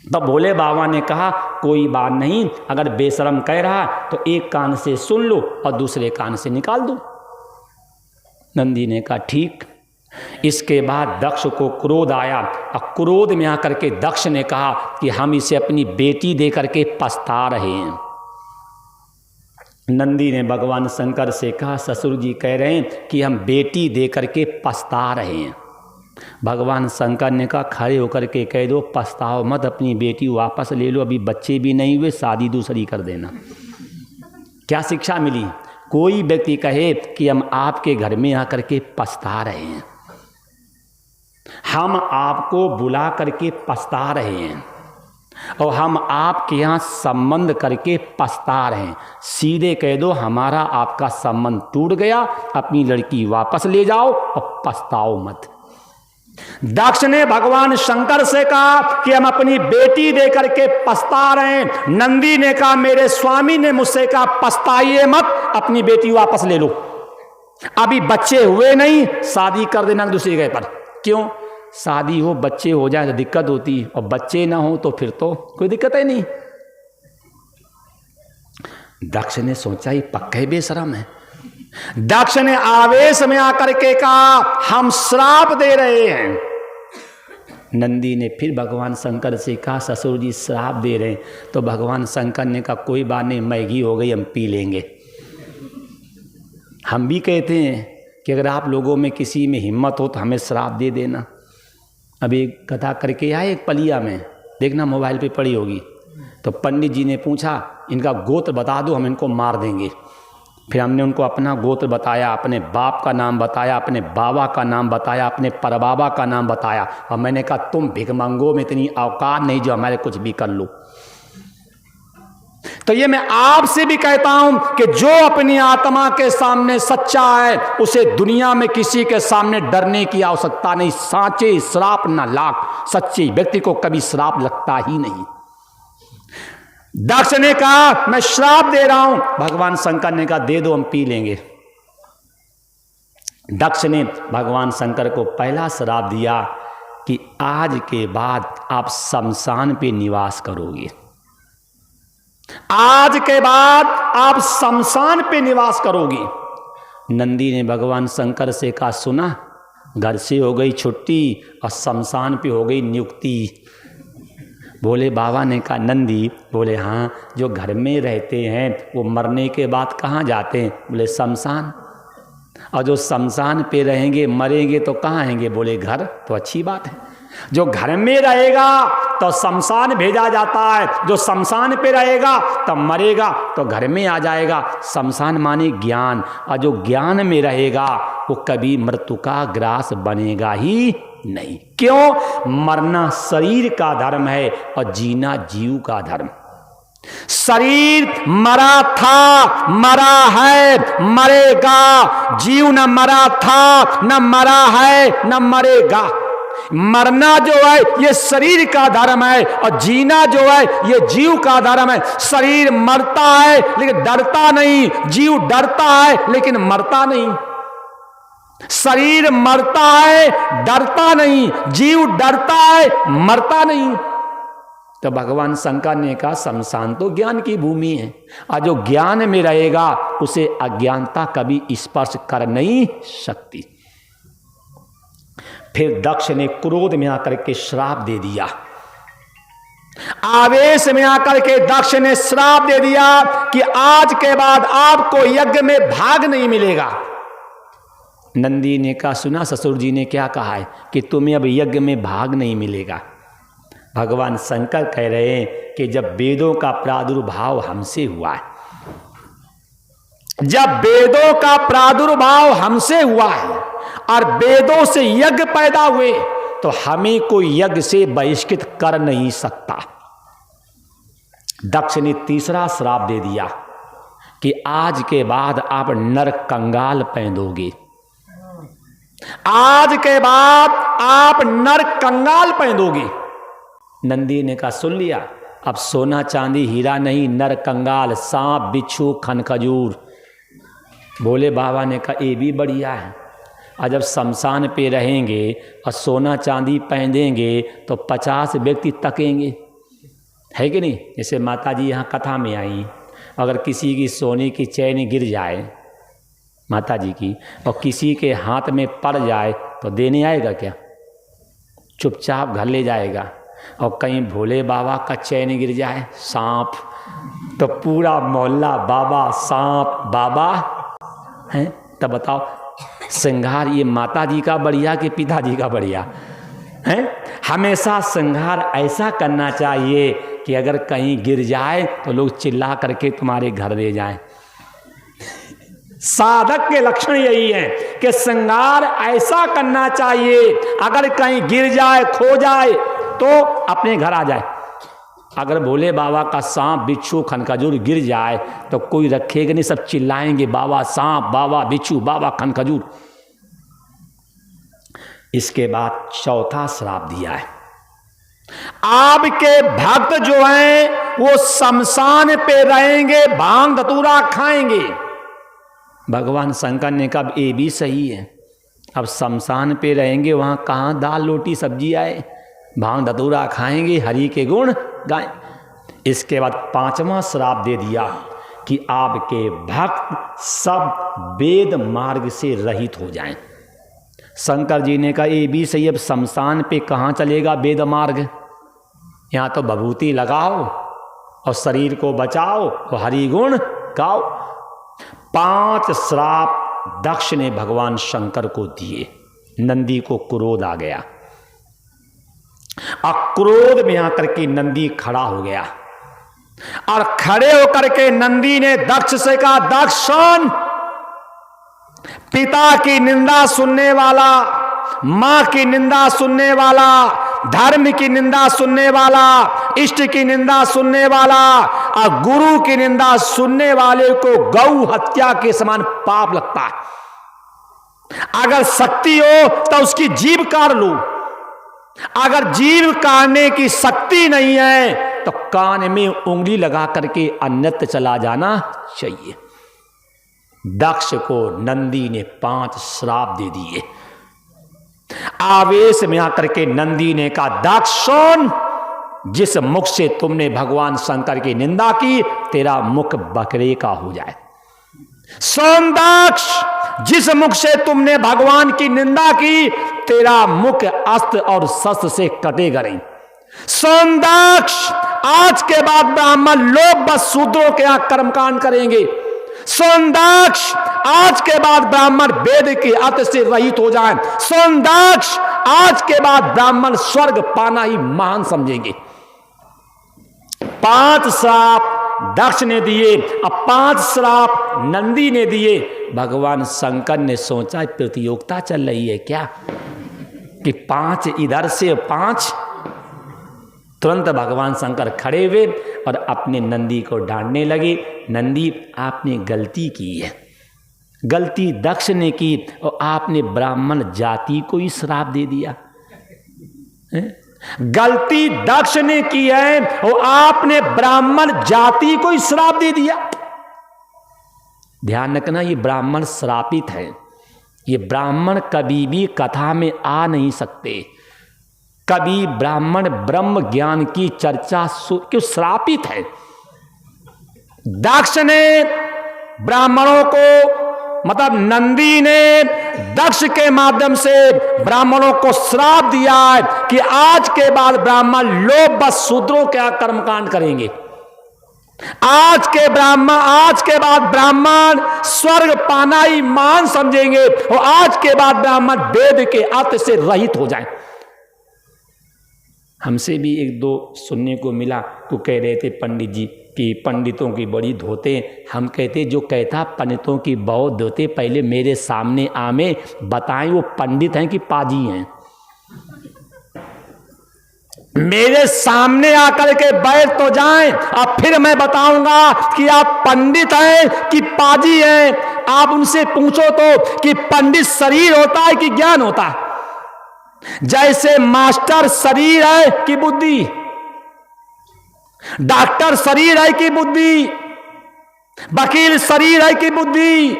तब भोले बाबा ने कहा कोई बात नहीं, अगर बेशरम कह रहा तो एक कान से सुन लो और दूसरे कान से निकाल दो। नंदी ने कहा ठीक। इसके बाद दक्ष को क्रोध आया और क्रोध में आकर के दक्ष ने कहा कि हम इसे अपनी बेटी दे करके पछता रहे हैं। नंदी ने भगवान शंकर से कहा ससुर जी कह रहे हैं कि हम बेटी दे करके पछता रहे हैं। भगवान शंकर ने कहा खड़े होकर के कह दो पछताओ मत, अपनी बेटी वापस ले लो, अभी बच्चे भी नहीं हुए, शादी दूसरी कर देना। क्या शिक्षा मिली? कोई व्यक्ति कहे कि हम आपके घर में आकर के पछता रहे हैं, हम आपको बुला करके पछता रहे हैं और हम आपके यहाँ संबंध करके पछता रहे हैं, सीधे कह दो हमारा आपका संबंध टूट गया, अपनी लड़की वापस ले जाओ और पछताओ मत। दक्ष ने भगवान शंकर से कहा कि हम अपनी बेटी देकर के पछता रहे हैं। नंदी ने कहा मेरे स्वामी ने मुझसे कहा पछताइए मत, अपनी बेटी वापस ले लो, अभी बच्चे हुए नहीं, शादी कर देना दूसरी जगह पर। क्यों? शादी हो बच्चे हो जाए तो दिक्कत होती, और बच्चे ना हो तो फिर तो कोई दिक्कत ही नहीं। दक्ष ने सोचा ये पक्के बेशरम है। दक्ष ने आवेश में आकर के कहा हम श्राप दे रहे हैं। नंदी ने फिर भगवान शंकर से कहा ससुर जी श्राप दे रहे हैं। तो भगवान शंकर ने कहा कोई बात नहीं, मैगी हो गई, हम पी लेंगे। हम भी कहते हैं कि अगर आप लोगों में किसी में हिम्मत हो तो हमें श्राप दे देना। अभी कथा करके आए एक पलिया में, देखना मोबाइल पे पड़ी होगी। तो पंडित जी ने पूछा इनका गोत्र बता दो, हम इनको मार देंगे। फिर हमने उनको अपना गोत्र बताया, अपने बाप का नाम बताया, अपने बाबा का नाम बताया, अपने परबाबा का नाम बताया, और मैंने कहा तुम भिखमंगों में इतनी औकात नहीं जो हमारे कुछ भी कर लो। तो ये मैं आपसे भी कहता हूं कि जो अपनी आत्मा के सामने सच्चा है उसे दुनिया में किसी के सामने डरने की आवश्यकता नहीं। साचे श्राप न लाख, सच्चे व्यक्ति को कभी श्राप लगता ही नहीं। दक्ष ने कहा मैं श्राप दे रहा हूं। भगवान शंकर ने कहा दे दो, हम पी लेंगे। दक्ष ने भगवान शंकर को पहला श्राप दिया कि आज के बाद आप शमशान पे निवास करोगे, आज के बाद आप शमशान पे निवास करोगे। नंदी ने भगवान शंकर से कहा सुना, घर से हो गई छुट्टी और शमशान पे हो गई नियुक्ति। बोले बाबा ने कहा नंदी, बोले हाँ, जो घर में रहते हैं वो मरने के बाद कहाँ जाते हैं? बोले शमशान। और जो शमशान पे रहेंगे मरेंगे तो कहाँ आएंगे? बोले घर। तो अच्छी बात है, जो घर में रहेगा तो शमशान भेजा जाता है, जो शमशान पे रहेगा तब मरेगा तो घर में आ जाएगा। शमशान माने ज्ञान, और जो ज्ञान में रहेगा वो कभी मृत्यु का ग्रास बनेगा ही नहीं। क्यों? मरना शरीर का धर्म है और जीना जीव का धर्म। शरीर मरा था, मरा है, मरेगा। जीव न मरा था, न मरा है, न मरेगा। मरना जो है ये शरीर का धर्म है और जीना जो है ये जीव का धर्म है। शरीर मरता है लेकिन डरता नहीं, जीव डरता है लेकिन मरता नहीं। शरीर मरता है, डरता नहीं, जीव डरता है, मरता नहीं। तो भगवान शंकर ने कहा शमशान तो ज्ञान की भूमि है, और जो ज्ञान में रहेगा उसे अज्ञानता कभी स्पर्श कर नहीं सकती। फिर दक्ष ने क्रोध में आकर के श्राप दे दिया, आवेश में आकर के दक्ष ने श्राप दे दिया कि आज के बाद आपको यज्ञ में भाग नहीं मिलेगा। नंदी ने कहा सुना ससुर जी ने क्या कहा है कि तुम्हें अब यज्ञ में भाग नहीं मिलेगा। भगवान शंकर कह रहे हैं कि जब वेदों का प्रादुर्भाव हमसे हुआ है, जब वेदों का प्रादुर्भाव हमसे हुआ है और वेदों से यज्ञ पैदा हुए, तो हमें कोई यज्ञ से बहिष्कृत कर नहीं सकता। दक्ष ने तीसरा श्राप दे दिया कि आज के बाद आप नर कंगाल पहनोगे, आज के बाद आप नर कंगाल पहनोगे। नंदी ने कहा सुन लिया, अब सोना चांदी हीरा नहीं, नर कंगाल, सांप बिच्छू खन खजूर। भोले बाबा ने कहा ये भी बढ़िया है, और जब शमशान पे रहेंगे और सोना चांदी पहनेंगे तो 50 व्यक्ति तकेंगे, है कि नहीं। जैसे माता जी यहाँ कथा में आई, अगर किसी की सोने की चैन गिर जाए माता जी की और किसी के हाथ में पड़ जाए तो देने आएगा क्या? चुपचाप घर ले जाएगा। और कहीं भोले बाबा का चैन गिर जाए, सांप, तो पूरा मोहल्ला बाबा सांप बाबा है। तब बताओ श्रृंगार ये माता जी का बढ़िया कि पिताजी का बढ़िया है? हमेशा श्रृंगार ऐसा करना चाहिए कि अगर कहीं गिर जाए तो लोग चिल्ला करके तुम्हारे घर ले जाएं। साधक के लक्षण यही है कि श्रृंगार ऐसा करना चाहिए, अगर कहीं गिर जाए खो जाए तो अपने घर आ जाए। अगर भोले बाबा का सांप बिच्छू खनखजूर गिर जाए तो कोई रखेगा नहीं, सब चिल्लाएंगे बाबा सांप, बाबा बिच्छू, बाबा खनखजूर। इसके बाद चौथा श्राप दिया है, आपके भक्त जो हैं वो शमशान पे रहेंगे, भांग धतूरा खाएंगे। भगवान शंकर ने कहा ये भी सही है, अब शमशान पे रहेंगे, वहां कहां दाल रोटी सब्जी आए, भांग धतूरा खाएंगे, हरि के गुण गाएं। इसके बाद पांचवा श्राप दे दिया कि आपके भक्त सब वेद मार्ग से रहित हो जाएं। शंकर जी ने कहा ये भी सही, अब शमशान पे कहाँ चलेगा वेद मार्ग, यहाँ तो भभूति लगाओ और शरीर को बचाओ और हरि गुण गाओ। 5 श्राप दक्ष ने भगवान शंकर को दिए। नंदी को क्रोध आ गया, और क्रोध में आकर के नंदी खड़ा हो गया, और खड़े होकर के नंदी ने दक्ष से कहा दक्ष सुन, पिता की निंदा सुनने वाला, मां की निंदा सुनने वाला, धर्म की निंदा सुनने वाला, इष्ट की निंदा सुनने वाला और गुरु की निंदा सुनने वाले को गौ हत्या के समान पाप लगता है। अगर शक्ति हो तो उसकी जीभ काट लो, अगर जीभ काटने की शक्ति नहीं है तो कान में उंगली लगा करके अन्यत्र चला जाना चाहिए। दक्ष को नंदी ने 5 श्राप दे दिए। आवेश में आकर के नंदी ने कहा दक्ष सुन, जिस मुख से तुमने भगवान शंकर की निंदा की तेरा मुख बकरे का हो जाए। सुन दक्ष, जिस मुख से तुमने भगवान की निंदा की तेरा मुख अस्त्र और शस्त्र से कटेगा नहीं। सुन दक्ष, आज के बाद ब्राह्मण लोग बस शूद्रों के यहां कर्मकांड करेंगे। सुन दक्ष, आज के बाद ब्राह्मण वेद के अर्थ से रहित हो जाएं। सुन दक्ष, आज के बाद ब्राह्मण स्वर्ग पाना ही महान समझेंगे। 5 श्राप दक्ष ने दिए, अब 5 श्राप नंदी ने दिए। भगवान शंकर ने सोचा प्रतियोगिता चल रही है क्या, कि 5 इधर से 5। तुरंत भगवान शंकर खड़े हुए और अपने नंदी को डांटने लगे। नंदी, आपने गलती की है, गलती दक्ष ने की और आपने ब्राह्मण जाति को ही श्राप दे दिया। गलती दक्ष ने की है और आपने ब्राह्मण जाति को ही श्राप दे दिया। ध्यान रखना, ये ब्राह्मण श्रापित है, ये ब्राह्मण कभी भी कथा में आ नहीं सकते। कभी ब्राह्मण ब्रह्म ज्ञान की चर्चा क्यों श्रापित है। दक्ष ने ब्राह्मणों को, मतलब नंदी ने दक्ष के माध्यम से ब्राह्मणों को श्राप दिया है कि आज के बाद ब्राह्मण लोभ बस शूद्रों के कर्मकांड करेंगे। आज के बाद ब्राह्मण स्वर्ग पाना ही मान समझेंगे और आज के बाद ब्राह्मण वेद के अर्थ से रहित हो जाएं। हमसे भी एक दो सुनने को मिला तो कह रहे थे पंडित जी कि पंडितों की बड़ी धोते। हम कहते जो कहता पंडितों की बहुत धोते पहले मेरे सामने आमे बताएं वो पंडित हैं कि पाजी हैं। मेरे सामने आकर के बैठ तो जाएं और फिर मैं बताऊंगा कि आप पंडित हैं कि पाजी हैं। आप उनसे पूछो तो कि पंडित शरीर होता है कि ज्ञान होता है। जैसे मास्टर शरीर है कि बुद्धि, डॉक्टर शरीर है कि बुद्धि, वकील शरीर है कि बुद्धि,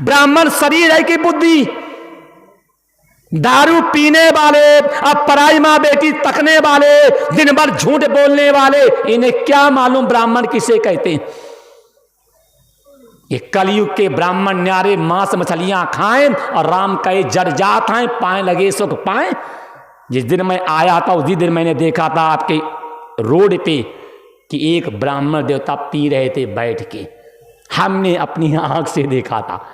ब्राह्मण शरीर है कि बुद्धि। दारू पीने वाले, अब पराई मां बेटी तकने वाले, दिन भर झूठ बोलने वाले, इन्हें क्या मालूम ब्राह्मण किसे कहते हैं। ये कलयुग के ब्राह्मण न्यारे मांस मछलियां खाएं और राम कहे जड़ जात हैं पाए लगे सुख पाए। जिस दिन मैं आया था उसी दिन मैंने देखा था आपके रोड पे कि एक ब्राह्मण देवता पी रहे थे बैठ के। हमने अपनी आंख से देखा था।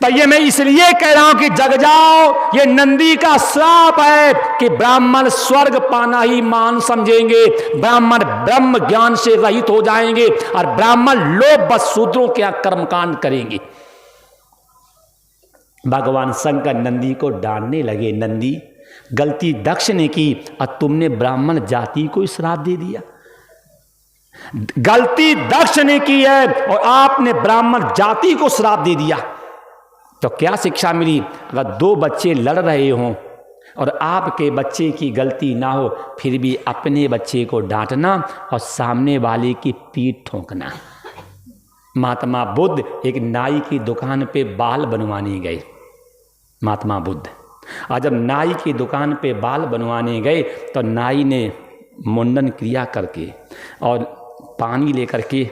तो ये मैं इसलिए कह रहा हूं कि जग जाओ, ये नंदी का श्राप है कि ब्राह्मण स्वर्ग पाना ही मान समझेंगे, ब्राह्मण ब्रह्म ज्ञान से रहित हो जाएंगे और ब्राह्मण लोभ बस शूद्रों के कर्मकांड करेंगे। भगवान शंकर नंदी को डांटने लगे, नंदी गलती दक्ष ने की और तुमने ब्राह्मण जाति को श्राप दे दिया। गलती दक्ष ने की है और आपने ब्राह्मण जाति को श्राप दे दिया। तो क्या शिक्षा मिली? अगर दो बच्चे लड़ रहे हों और आपके बच्चे की गलती ना हो फिर भी अपने बच्चे को डांटना और सामने वाले की पीठ ठोंकना। महात्मा बुद्ध एक नाई की दुकान पे बाल बनवाने गए। महात्मा बुद्ध और जब नाई की दुकान पे बाल बनवाने गए तो नाई ने मुंडन क्रिया करके और पानी लेकर के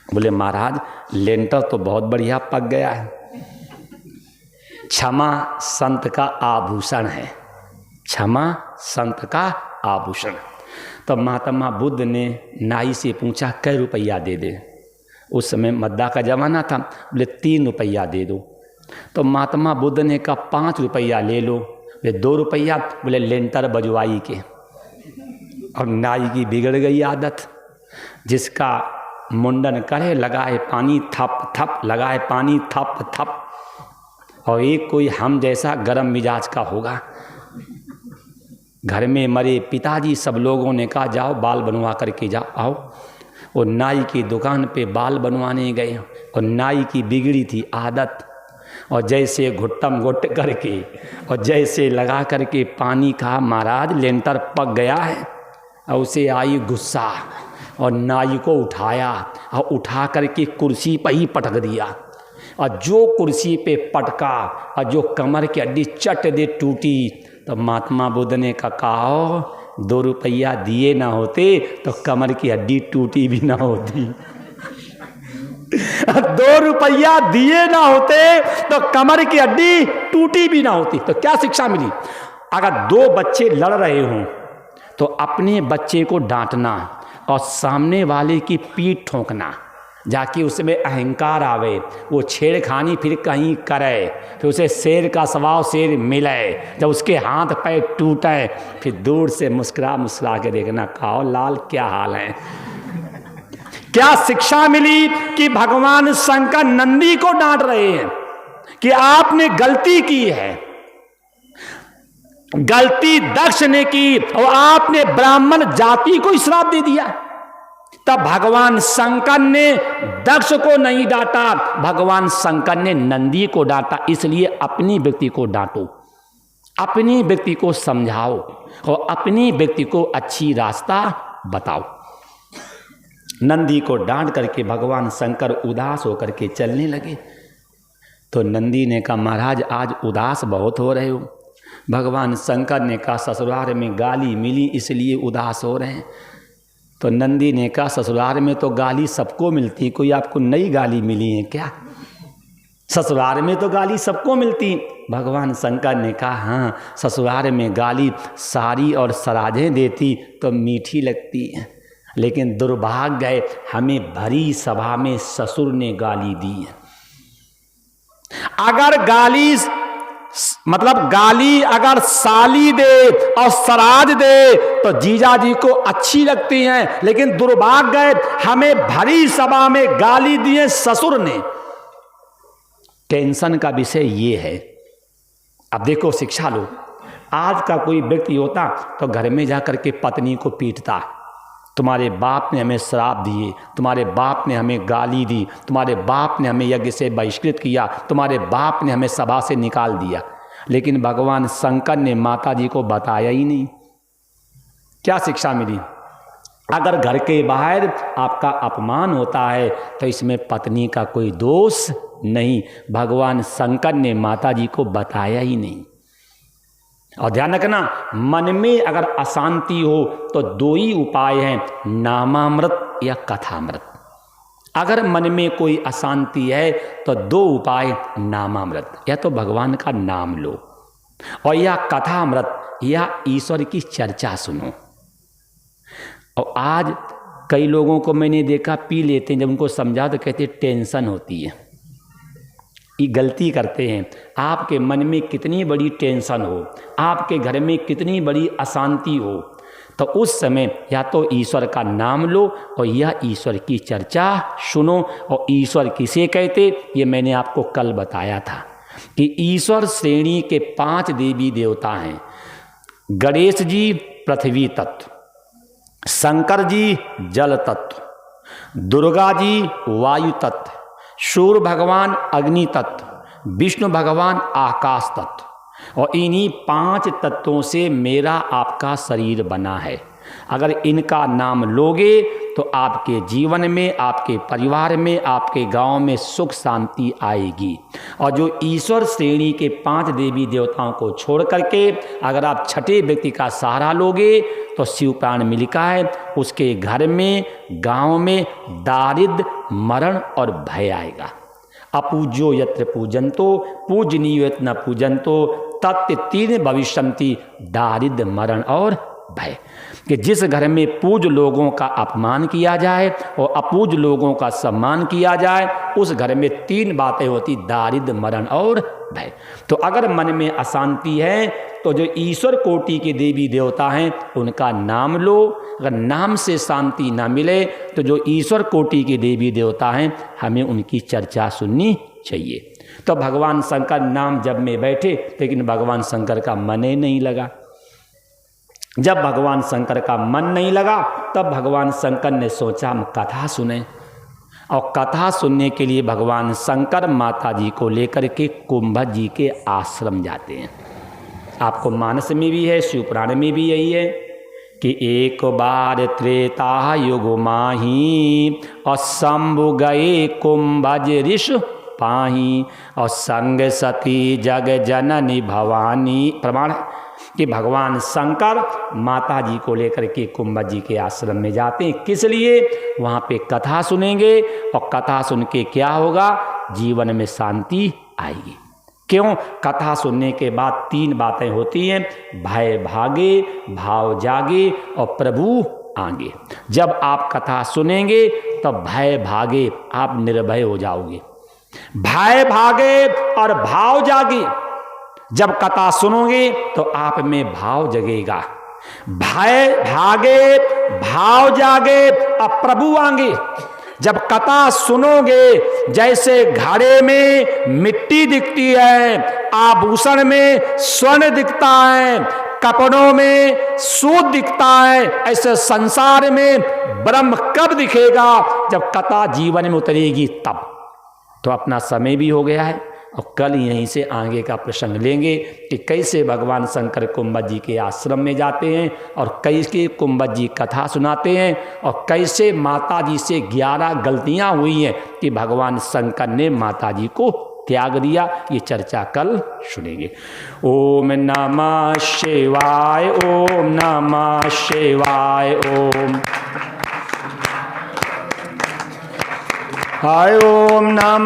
बोले महाराज लेंटर तो बहुत बढ़िया पक गया है, क्षमा संत का आभूषण है, क्षमा संत का आभूषण। तो महात्मा बुद्ध ने नाई से पूछा कै रुपया दे दे। उस समय मद्दा का जमाना था, बोले 3 रुपया दे दो। तो महात्मा बुद्ध ने कहा 5 रुपया ले लो। बोले 2 रुपया, बोले लेंटर बजवाई के। और नाई की बिगड़ गई आदत, जिसका मुंडन करे लगाए पानी थप थप, लगाए पानी थप थप। और एक कोई हम जैसा गरम मिजाज का होगा। घर में मरे पिताजी सब लोगों ने कहा जाओ बाल बनवा करके जाओ आओ। वो नाई की दुकान पे बाल बनवाने गए और नाई की बिगड़ी थी आदत। और जैसे घुट्टम घुट करके और जैसे लगा करके पानी कहा महाराज लेंटर पक गया है। और उसे आई गुस्सा और नाई को उठाया और उठा करके कुर्सी पर ही पटक दिया। और जो कुर्सी पे पटका और जो कमर की हड्डी चट दे टूटी। तो महात्मा बुद्ध ने कहा 2 रुपया दिए ना होते तो कमर की हड्डी टूटी भी ना होती। 2 रुपया दिए ना होते तो कमर की हड्डी टूटी भी ना होती। तो क्या शिक्षा मिली? अगर 2 बच्चे लड़ रहे हों तो अपने बच्चे को डांटना और सामने वाले की पीठ ठोंकना, जाके उसमें अहंकार आवे, वो छेड़खानी फिर कहीं करे, फिर उसे शेर का स्वभाव शेर मिले, जब उसके हाथ पैर टूटे फिर दूर से मुस्कुरा मुस्कुरा के देखना, कहो लाल क्या हाल है। क्या शिक्षा मिली कि भगवान शंकर नंदी को डांट रहे हैं कि आपने गलती की है, गलती दक्ष ने की और आपने ब्राह्मण जाति को श्राप दे दिया। तब भगवान शंकर ने दक्ष को नहीं डांटा, भगवान शंकर ने नंदी को डांटा। इसलिए अपनी व्यक्ति को डांटो, अपनी व्यक्ति को समझाओ और अपनी व्यक्ति को अच्छी रास्ता बताओ। नंदी को डांट करके भगवान शंकर उदास होकर के चलने लगे। तो नंदी ने कहा महाराज आज उदास बहुत हो रहे हो। भगवान शंकर ने कहा ससुराल में गाली मिली इसलिए उदास हो रहे हैं। तो नंदी ने कहा ससुराल में तो गाली सबको मिलती, कोई आपको नई गाली मिली है क्या? ससुराल में तो गाली सबको मिलती। भगवान शंकर ने कहा हाँ, ससुराल में गाली सारी और सराजें देती तो मीठी लगती है, लेकिन दुर्भाग्य है हमें भरी सभा में ससुर ने गाली दी है। अगर गाली गाली अगर साली दे और सराज दे तो जीजा जी को अच्छी लगती हैं, लेकिन दुर्भाग्य है हमें भरी सभा में गाली दिए ससुर ने। टेंशन का विषय ये है। अब देखो शिक्षा लो, आज का कोई व्यक्ति होता तो घर में जाकर के पत्नी को पीटता, तुम्हारे बाप ने हमें श्राप दिए, तुम्हारे बाप ने हमें गाली दी, तुम्हारे बाप ने हमें यज्ञ से बहिष्कृत किया, तुम्हारे बाप ने हमें सभा से निकाल दिया। लेकिन भगवान शंकर ने माता जी को बताया ही नहीं। क्या शिक्षा मिली? अगर घर के बाहर आपका अपमान होता है तो इसमें पत्नी का कोई दोष नहीं। भगवान शंकर ने माता जी को बताया ही नहीं। और ध्यान रखना, मन में अगर अशांति हो तो दो ही उपाय हैं, नामामृत या कथामृत। अगर मन में कोई अशांति है तो दो उपाय, नामामृत या तो भगवान का नाम लो, और या कथामृत या ईश्वर की चर्चा सुनो। और आज कई लोगों को मैंने देखा पी लेते हैं, जब उनको समझा तो कहते टेंशन होती है। ये गलती करते हैं। आपके मन में कितनी बड़ी टेंशन हो, आपके घर में कितनी बड़ी अशांति हो, तो उस समय या तो ईश्वर का नाम लो और यह ईश्वर की चर्चा सुनो। और ईश्वर किसे कहते, ये मैंने आपको कल बताया था कि ईश्वर श्रेणी के 5 देवी देवता हैं। गणेश जी पृथ्वी तत्व, शंकर जी जल तत्व, दुर्गा जी वायु तत्व, सूर्य भगवान अग्नि तत्व, विष्णु भगवान आकाश तत्व। और इन्हीं 5 तत्वों से मेरा आपका शरीर बना है। अगर इनका नाम लोगे तो आपके जीवन में, आपके परिवार में, आपके गांव में सुख शांति आएगी। और जो ईश्वर श्रेणी के 5 देवी देवताओं को छोड़ करके अगर आप छठे व्यक्ति का सहारा लोगे तो शिव पुराण में लिखा है उसके घर में, गांव में दारिद्र, मरण और भय आएगा। अपूज्यो यत्र पूजन्तो पूजनीयो यत्र न पूजन्तो तत् 3 भविष्यन्ति, दारिद्र, मरण और भय। कि जिस घर में पूज लोगों का अपमान किया जाए और अपूज लोगों का सम्मान किया जाए, उस घर में 3 बातें होती, दारिद्र, मरण और भय। तो अगर मन में अशांति है तो जो ईश्वर कोटि के देवी देवता हैं उनका नाम लो। अगर नाम से शांति ना मिले तो जो ईश्वर कोटि के देवी देवता हैं हमें उनकी चर्चा सुननी चाहिए। तो भगवान शंकर नाम जप में बैठे, लेकिन भगवान शंकर का मन ही नहीं लगा। जब भगवान शंकर का मन नहीं लगा तब भगवान शंकर ने सोचा हम कथा सुने। और कथा सुनने के लिए भगवान शंकर माता जी को लेकर के कुंभ जी के आश्रम जाते हैं। आपको मानस में भी है, शिव पुराण में भी यही है कि एक बार त्रेता युग माही और शंभु गए कुंभज ऋष पाही और संग सती जग जननी भवानी। प्रमाण कि भगवान शंकर माता जी को लेकर के कुंभ जी के आश्रम में जाते हैं। किस लिए? वहाँ पे कथा सुनेंगे और कथा सुन के क्या होगा, जीवन में शांति आएगी। क्यों? कथा सुनने के बाद 3 बातें होती हैं, भय भागे, भाव जागे और प्रभु आगे। जब आप कथा सुनेंगे तब भय भागे, आप निर्भय हो जाओगे। भय भागे और भाव जागे। जब कथा सुनोगे तो आप में भाव जगेगा। भय भागे, भाव जागे और प्रभु आगे। जब कथा सुनोगे, जैसे घड़े में मिट्टी दिखती है, आभूषण में स्वर्ण दिखता है, कपड़ों में सूत दिखता है, ऐसे संसार में ब्रह्म कब दिखेगा? जब कथा जीवन में उतरेगी तब। तो अपना समय भी हो गया है और कल यहीं से आगे का प्रसंग लेंगे कि कैसे भगवान शंकर कुंभ जी के आश्रम में जाते हैं और कैसे कुंभ जी कथा सुनाते हैं और कैसे माता जी से 11 गलतियां हुई हैं कि भगवान शंकर ने माता जी को त्याग दिया। ये चर्चा कल सुनेंगे। ओम नमः शिवाय, ओम नमः शिवाय, ओम नमः